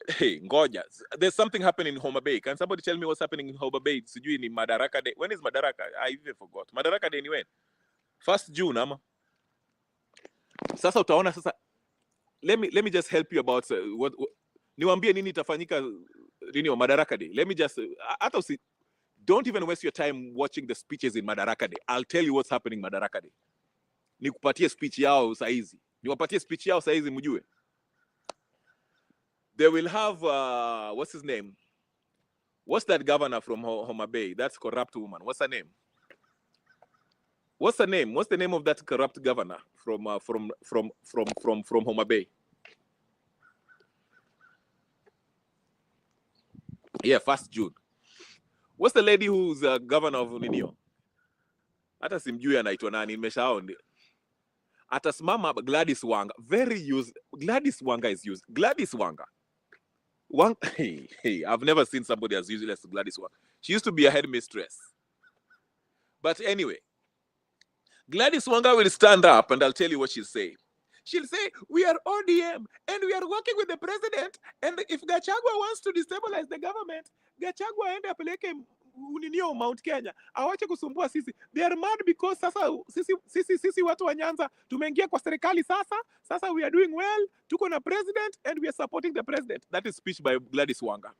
Hey, ngoja. There's something happening in Homa Bay. Can somebody tell me what's happening in Homa Bay? Sijui ni Madaraka Day. When is Madaraka? I even forgot. Madaraka Day ni when? 1st June, ama. Sasa utaona sasa. Let me just help you about what niwaambie nini itafanyika nini wa Madaraka Day. Let me just don't even waste your time watching the speeches in Madaraka Day. I'll tell you what's happening Madaraka Day. Nikupatie speech yao saizi. Niwapatie speech yao saizi mjue. They will have what's his name? What's that governor from Homa Bay? That's corrupt woman. What's her name? What's her name? What's the name of that corrupt governor from Homa Bay? Yeah, 1st June. What's the lady who's governor of Ninio? Hata simjui anaitwa nani, nimeshaona. Atasimama Gladys Wanga. Gladys Wanga is used. Gladys Wanga. Hey, I've never seen somebody as useless as Gladys Wanga. She used to be a headmistress. But anyway, Gladys Wanga will stand up and I'll tell you what she'll say. She'll say, we are ODM and we are working with the president. And if Gachagua wants to destabilize the government, Gachagua ende apeleke uninio Mount Kenya. Awache kusumbua sisi. They are mad because sasa sisi watu wa Nyanza tumeingia kwa serikali sasa. Sasa we are doing well. Tuko na president and we are supporting the president. That is speech by Gladys Wanga.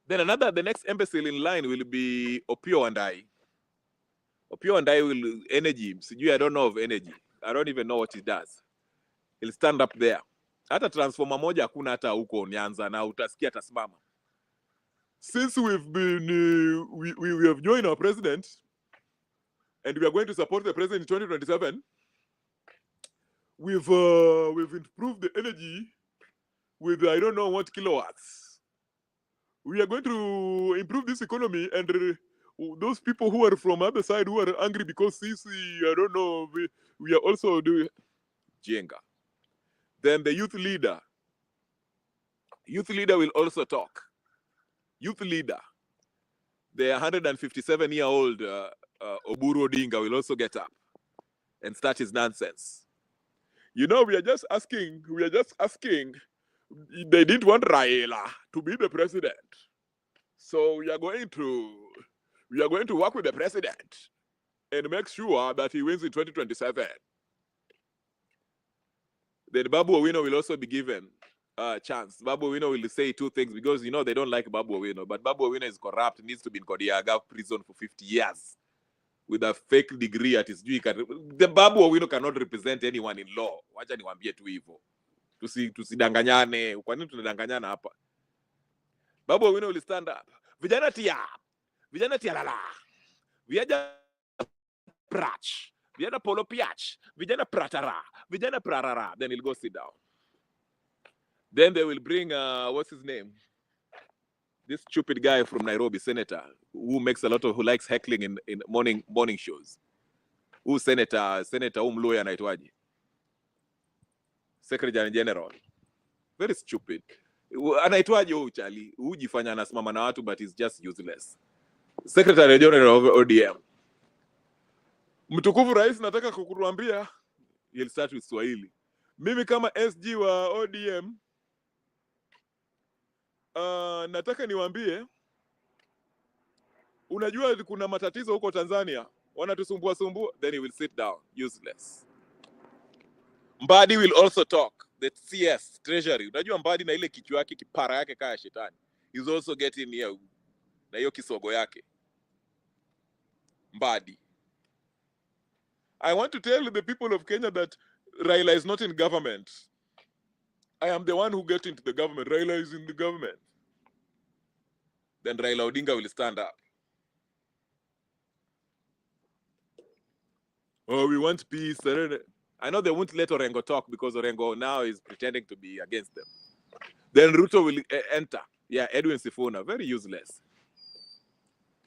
Then the next embassy in line will be Opio and I. Opio and I will energy. I don't know of energy. I don't even know what he does. He'll stand up there. Hata transformer moja hakuna hata huko Nyanza na utasikia tasimama. Since we've been we have joined our president and we are going to support the president in 2027, we've improved the energy with I don't know what kilowatts. We are going to improve this economy and those people who are from other side who are angry because I don't know, we are also doing Jenga. Then the youth leader will also talk. Youth leader, the 157-year-old Oburu Odinga will also get up and start his nonsense. We are just asking, they didn't want Raila to be the president. So we are going to work with the president and make sure that he wins in 2027. Then Babu Owino will also be given a chance. Babu Owino will say 2 things because, they don't like Babu Owino. But Babu Owino is corrupt, needs to be in Kodiaga prison for 50 years with a fake degree at his The Babu Owino cannot represent anyone in law. Wacha niwaambie tu hivyo. Tusidanganyane. Kwa nini tunadanganyana hapa? Babu Owino will stand up. Vijana tia lala. Vijana prach. Vijana polo piach. Vijana pratara. Vijana prarara. Then he'll go sit down. Then they will bring, what's his name? This stupid guy from Nairobi, senator, who likes heckling in morning shows. Who senator umloya anaitwaje? Secretary General. Very stupid. Anaitwaje huyu chali? Hujifanya anasimama na watu but he's just useless. Secretary General of ODM. Mtukufu Rais, nataka kukuambia, he'll start with Swahili. Mimi kama SG wa ODM, nataka niwaambie, unajua kuna matatizo huko Tanzania, wanatusumbua. Then he will sit down, useless. Mbadi will also talk. The CS, Treasury. Unajua Mbadi na ile kichwa yake kipara yake kaya shetani. He's also getting here na hiyo kisogo yake. Mbadi. I want to tell the people of Kenya that Raila is not in government. I am the one who gets into the government. Raila is in the government. Then Raila Odinga will stand up. Oh, we want peace. I know they won't let Orengo talk because Orengo now is pretending to be against them. Then Ruto will enter. Yeah, Edwin Sifuna, very useless.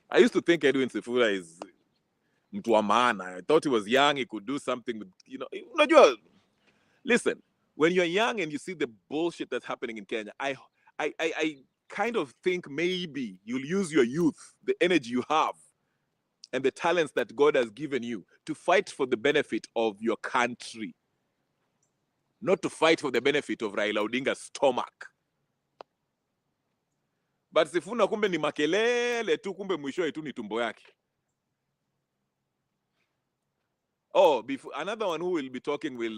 I used to think Edwin Sifuna is mtu wa maana. I thought he was young, he could do something with, unajua, listen, when you're young and you see the bullshit that's happening in Kenya, I kind of think maybe you'll use your youth, the energy you have, and the talents that God has given you to fight for the benefit of your country, not to fight for the benefit of Raila Odinga's stomach. But Sifuna kumbe ni makelele tu, kumbe mwishowe tu ni tumbo yake. Oh, before, another one who will be talking will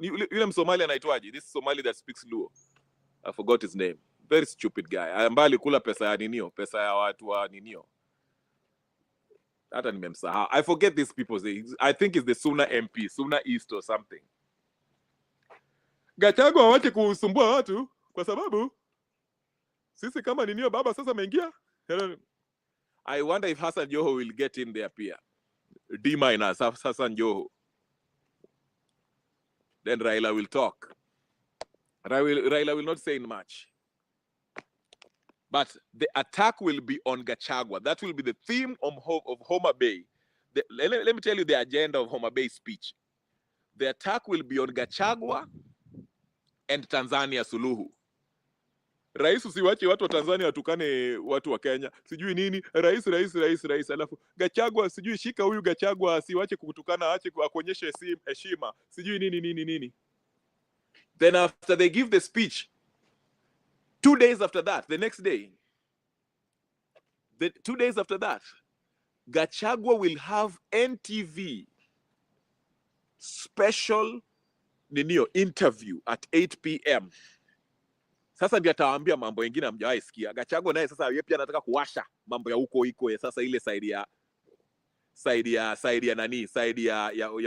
yule Somali anaitwaje? This Somali that speaks Luo. I forgot his name. Very stupid guy. Ambaye alikula pesa ya ninio, pesa ya watu wa ninio. Hata nimemsahau. I forget these people's names. I think it's the Suna MP, Suna East or something. Gachagua wache kusumbua watu kwa sababu sisi kama ninio baba sasa ameingia. I wonder if Hassan Joho will get in there pia. D- Hassan Joho. Then Raila will talk. Raila will not say much. But the attack will be on Gachagua. That will be the theme of Homa Bay. Let me tell you the agenda of Homa Bay speech. The attack will be on Gachagua and Tanzania Suluhu. Rais usiwache watu wa Tanzania watukane watu wa Kenya. Sijui nini, rais. Alafu Gachagua sijui shika huyu Gachagua asiwache kukutukana, aache akuonyeshe heshima. Sijui nini. Then after they give the speech, 2 days after that, the next day, 2 days after that, Gachagua will have NTV special interview at 8 p.m. Sasa ndio atawaambia mambo mengine hamjawahi sikia. Gachagua naye sasa yeye pia anataka kuwasha mambo ya huko ya sasa, ile side ya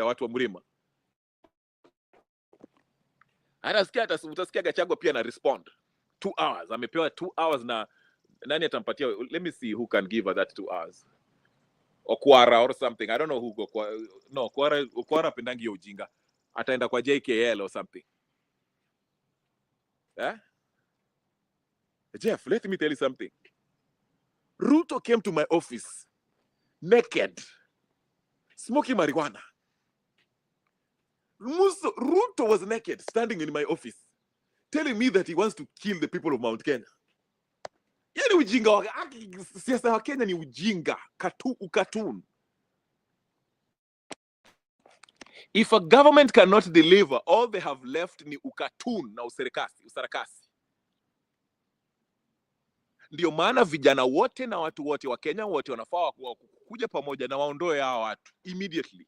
watu wa mlima. Utasikia Gachagua pia na respond 2 hours. Amepewa 2 hours na nani atampatia? Let me see who can give her that 2 hours. Okwara or something. I don't know who go. No, Okwara pendangi ya ujinga. Ataenda kwa JKL or something. Eh? Jeff, let me tell you something. Ruto came to my office naked, smoking marijuana. Ruto was naked, standing in my office, telling me that he wants to kill the people of Mount Kenya. Yani ujinga, siasa wa Kenya ni ujinga, ukatun. If a government cannot deliver, all they have left ni ukatun na usarakasi. Ndio maana vijana wote na watu wote wa Kenya wote wanafaa kuja pamoja na waondoe hao watu immediately.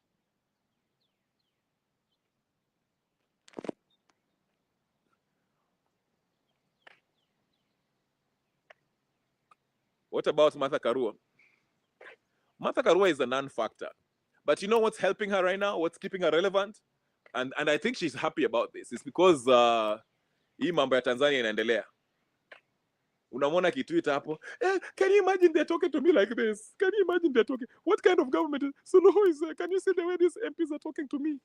What about Martha Karua? Martha Karua is a non-factor. But you know what's helping her right now? What's keeping her relevant? And I think she's happy about this. It's because hii mambo ya Tanzania inaendelea. Unamwona kitweet hapo. Can you imagine they're talking to me like this? Can you imagine they're talking? What kind of government? Suluhu is there? Can you see the way these MPs are talking to me?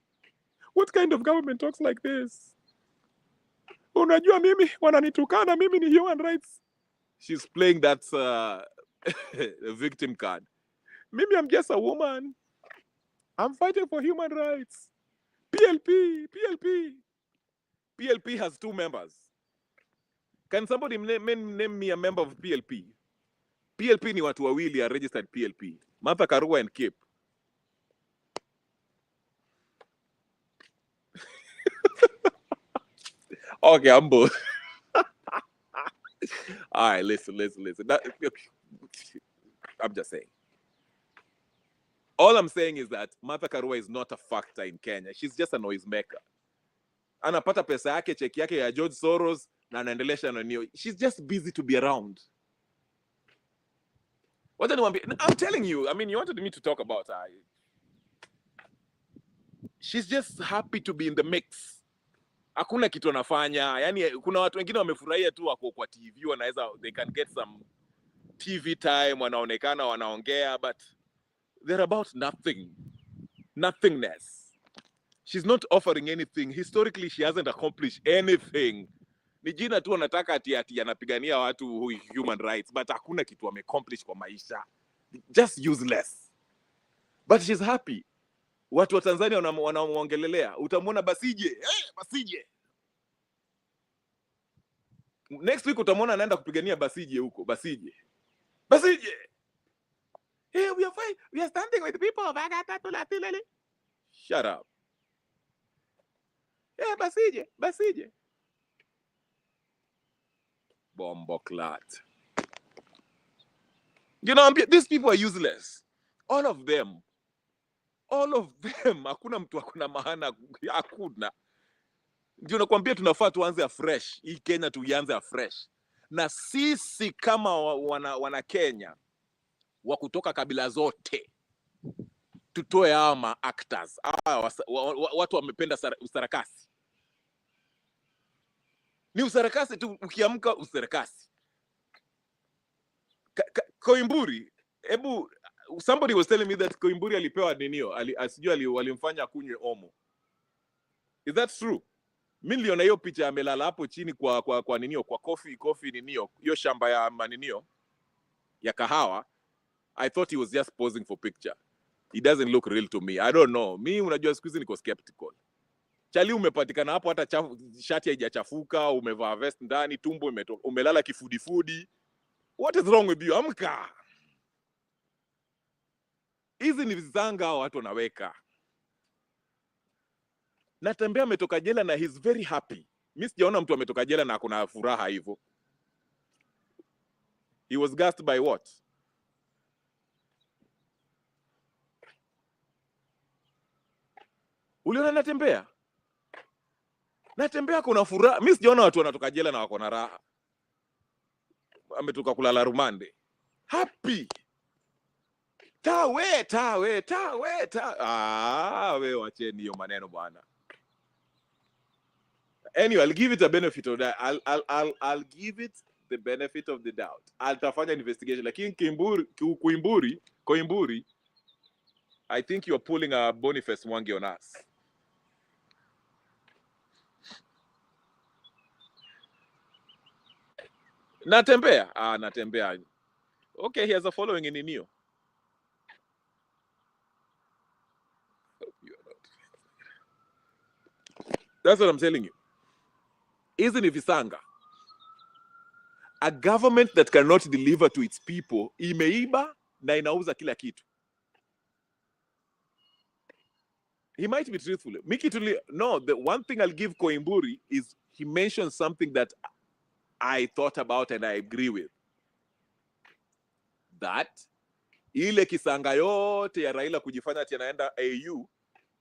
What kind of government talks like this? Unajua mimi wananitukana, mimi ni human rights. She's playing that victim card. Maybe I'm just a woman. I'm fighting for human rights. PLP has 2 members. Can somebody name me a member of PLP? PLP ni watu wawili are registered PLP. Martha Karua and Cape. Okay, I'm both. All right, listen. I'm just saying. All I'm saying is that Martha Karua is not a factor in Kenya. She's just a noisemaker. Anapata pesa yake, cheki yake ya George Soros, na anaendelesha na niyo. She's just busy to be around. What do you want? I'm telling you, I mean, you wanted me to talk about her. She's just happy to be in the mix. Hakuna kitu anafanya. Yani kuna watu wengine wamefurahia tu wako kwa TV, wanaweza, they can get some TV time, wanaonekana, wanaongea, but they're about nothing. Nothingness. She's not offering anything. Historically, she hasn't accomplished anything. Ni jina tu anataka ati anapigania watu human rights, but hakuna kitu ameaccomplish kwa maisha. Just useless. But she's happy. Watu wa Tanzania wanamuongelelea. Utamwona Basije. Basije. Next week utamwona anaenda kupigania Basije huko. Basije. Hey, we are fine. We are standing with the people of Agatha. Shut up. Yeah, basije. Bombo clat. You know, these people are useless. All of them. Hakuna mtu akuna maana, hakuna. Ndio nakwambia tunafaa tuanze afresh. Hii Kenya tuianze afresh. Na sisi kama wana Kenya wa kutoka kabila zote tutoe hawa actors. Watu wamependa usarakasi. Ni usarakasi tu, ukiamka usarakasi. Koimburi, somebody was telling me that Koimburi alipewa ninio, asijui walimfanya kunywe omo. Is that true? Mimi niliona hiyo picha amelala hapo chini kwa ninio, kwa coffee ninio, hiyo shamba ya maninio ya kahawa. I thought he was just posing for picture. He doesn't look real to me. I don't know. Mi unajua siku hizi niko skeptical. Chali umepatikana hapo, hata shati haijachafuka, umevaa vest ndani, tumbo imetoka, umelala kifudifudi. What is wrong with you? Amka. Hizi ni vizanga watu wanaweka. Natembea ametoka jela na he's very happy. Mimi sijaona mtu ametoka jela na kuna furaha hivyo. He was gassed by what? Uliona Natembea? Natembea kuna furaha. Mimi sijaona watu wanatoka jela na wako na raha. Ametoka kulala rumande. Happy. Tawe. We wacheni hiyo maneno bwana. Anyway, I'll give it a benefit of that. I'll give it the benefit of the doubt. Altafanya investigation. Lakini Koimburi, I think you're pulling a Boniface Mwangi on us. Natembea. Natembea. Okay, he has a following in Inio. That's what I'm telling you. Isn't it visanga? A government that cannot deliver to its people, imeiba na inauza kila kitu. He might be truthful. No, the one thing I'll give Koimburi is he mentioned something that I thought about and I agree with. That ile kisanga yote ya Raila kujifanya ati anaenda AU,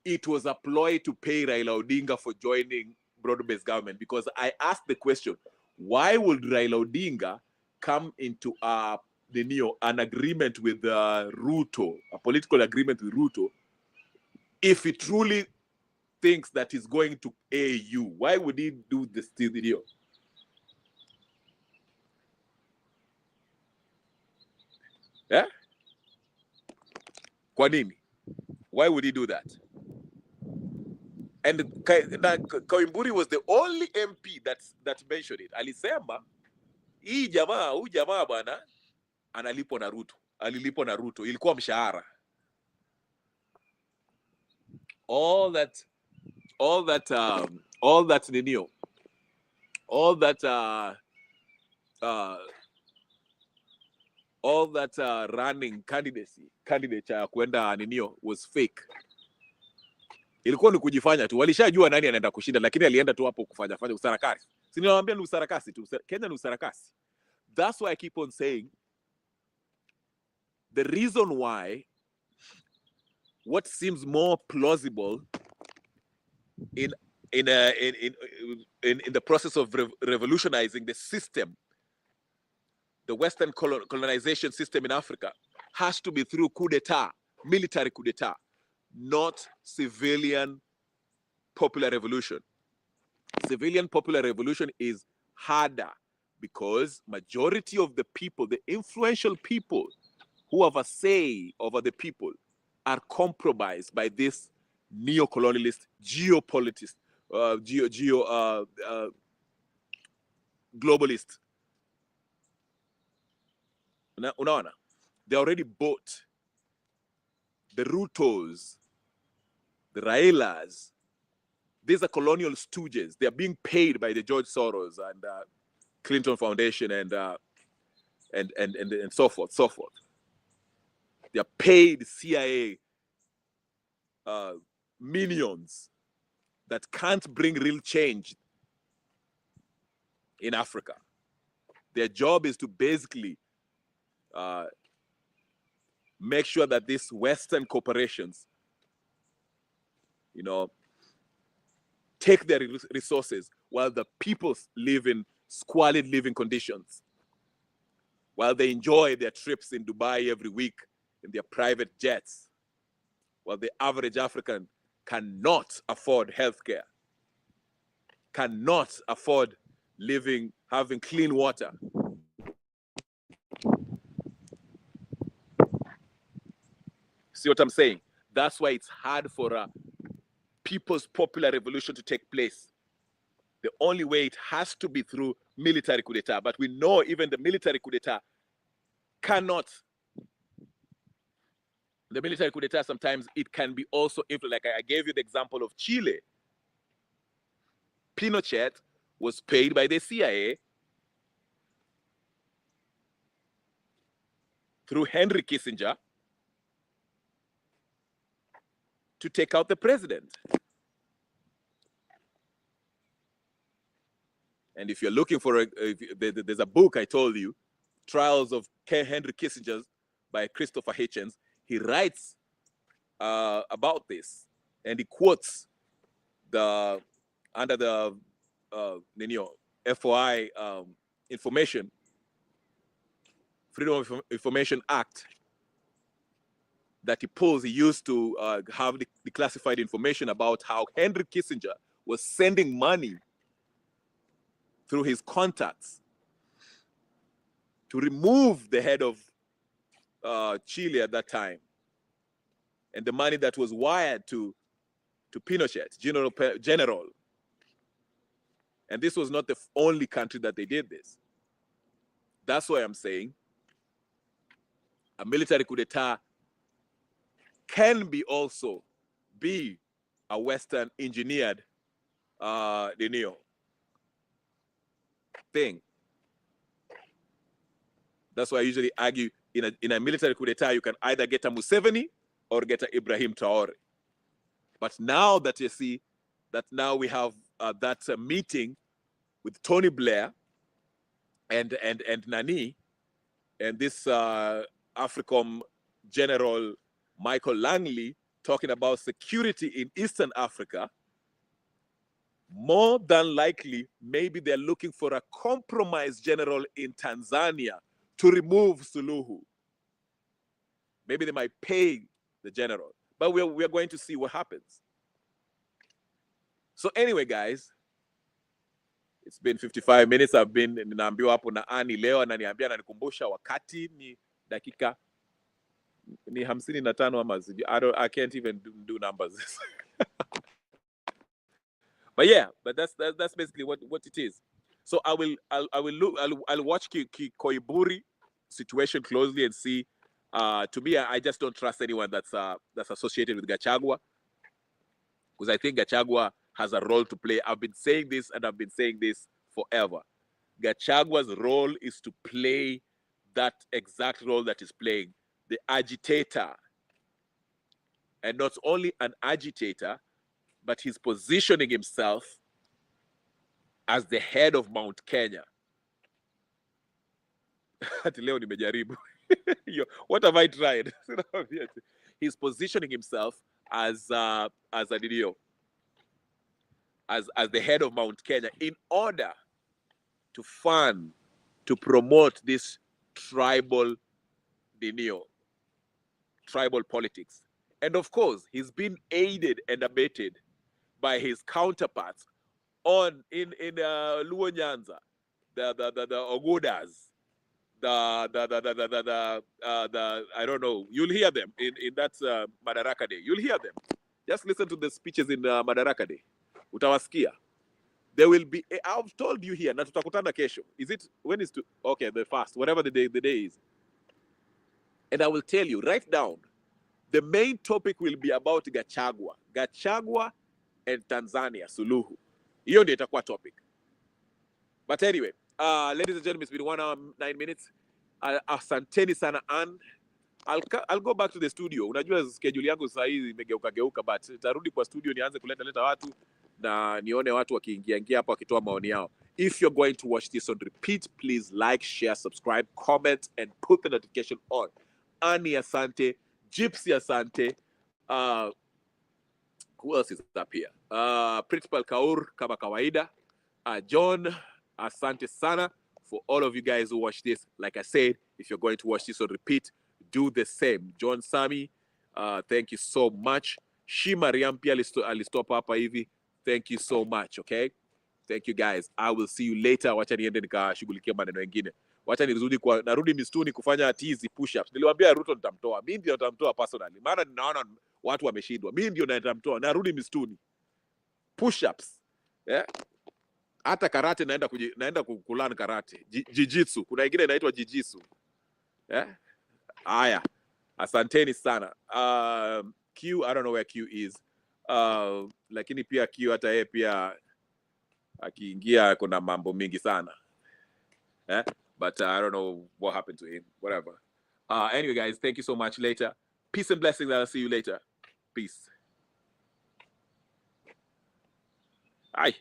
it was a ploy to pay Raila Odinga for joining broad-based government. Because I asked the question, why would Raila Odinga come into an agreement with Ruto, a political agreement with Ruto, if he truly thinks that he's going to AU? Why would he do this video? Yeah? Kwa nini? Why would he do that? And Koimburi was the only MP that mentioned it. Alisema, huyu jamaa bwana analipwa na Ruto. Alilipwa na Ruto. Ilikuwa mshahara. All that running candidate kwenda ninio was fake. Ilikuwa ni kujifanya tu. Walishajua nani anaenda kushinda, lakini alienda tu hapo kufanya usarakasi. Si ninawaambia ni usarakasi tu. Kenya ni usarakasi. That's why I keep on saying the reason why what seems more plausible in the process of revolutionizing the system, the Western colonization system in Africa, has to be through coup d'etat, military coup d'etat, not civilian popular revolution. Civilian popular revolution is harder because majority of the people, the influential people who have a say over the people, are compromised by this neo-colonialist geopolitist, globalist. Unaona? They already bought the Rutos, the Railas. These are colonial stooges. They are being paid by the George Soros and Clinton Foundation and so forth. They're paid CIA minions that can't bring real change in Africa. Their job is to basically make sure that these Western corporations, take their resources while the people live in squalid living conditions, while they enjoy their trips in Dubai every week in their private jets, while the average African cannot afford healthcare, cannot afford having clean water. See what I'm saying? That's why it's hard for a people's popular revolution to take place. The only way it has to be through military coup d'etat. But we know even the military coup d'etat cannot. The military coup d'etat, sometimes it can be also influenced. Like I gave you the example of Chile. Pinochet was paid by the CIA through Henry Kissinger to take out the president. And if you're looking for there's a book I told you, Trials of Henry Kissinger by Christopher Hitchens. He writes about this, and he quotes under the FOI information, Freedom of Information Act, that he used to have the classified information about how Henry Kissinger was sending money through his contacts to remove the head of Chile at that time, and the money that was wired to Pinochet, general. And this was not the only country that they did this. That's why I'm saying a military coup d'etat can also be a Western engineered thing. That's why I usually argue in a military coup d'etat, you can either get a Museveni or get a Ibrahim Traore. But now that you see that now we have that meeting with Tony Blair and Nani and this AFRICOM General Michael Langley talking about security in Eastern Africa, more than likely, maybe they're looking for a compromise general in Tanzania to remove Suluhu. Maybe they might pay the general, but we're going to see what happens. So anyway, guys, it's been 55 minutes. I've been ninaambiwa hapo na Ani leo ananiambia ananikumbusha wakati ni dakika ni 55 ama I can't even do numbers. But yeah, but that's basically what it is. So I'll watch Koimburi situation closely and see. To me, I just don't trust anyone that's associated with Gachagua, because I think Gachagua has a role to play. I've been saying this and I've been saying this forever. Gachagua's role is to play that exact role that he's playing, the agitator. And not only an agitator, but he's positioning himself as the head of Mount Kenya. What have I tried? He's positioning himself as the head of Mount Kenya in order to fund, to promote this tribal politics. And of course, he's been aided and abetted by his counterparts in Luo Nyanza, the Ogodas, the I don't know. You'll hear them in that Madaraka Day. You'll hear them. Just listen to the speeches in Madaraka Day. Utawasikia. There will be. I've told you here. Na tutakutana kesho. Is it when is to? Okay, the fast. Whatever the day is. And I will tell you. Write down. The main topic will be about Gachagua and Tanzania, Suluhu. Hiyo ndio itakuwa topic. But anyway, ladies and gentlemen, it's been 1 hour, 9 minutes. Asanteni sana, Ann. I'll go back to the studio. Unajua schedule yangu sasa hivi imegeuka, but tarudi kwa studio nianze kuleta watu na nione watu wakiingia hapa wakitoa maoni yao. If you're going to watch this on repeat, please like, share, subscribe, comment, and put the notification on. Ani asante, Gypsy asante, who else is up here? Principal Kaur kama kawaida, John, asante sana. For all of you guys who watch this, like I said, if you're going to watch this on repeat, do the same. John Sami, thank you so much. Shima Riampia alistop hapa hivi. Thank you so much, okay? Thank you guys. I will see you later. Wacha niende nikashughulikia maneno mengine. Wacha narudi mistuni kufanya tizi push-ups. Niliwaambia Ruto nitamtoa. Mimi ndio nitamtoa personally. Maana ninaona watu wameshindwa. Mimi ndio nitamtoa. Narudi mistuni. Push-ups. Yeah? Hata karate naenda kulearn karate. Jiu-jitsu. Kuna ingine inaitwa jiu-jitsu. Yeah? Aya. Asanteni sana. Q, I don't know where Q is. Lakini pia Q hata yeye pia akiingia kuna mambo mingi sana. But I don't know what happened to him. Whatever. Anyway, guys, thank you so much. Later. Peace and blessings. I'll see you later. Peace. Hi.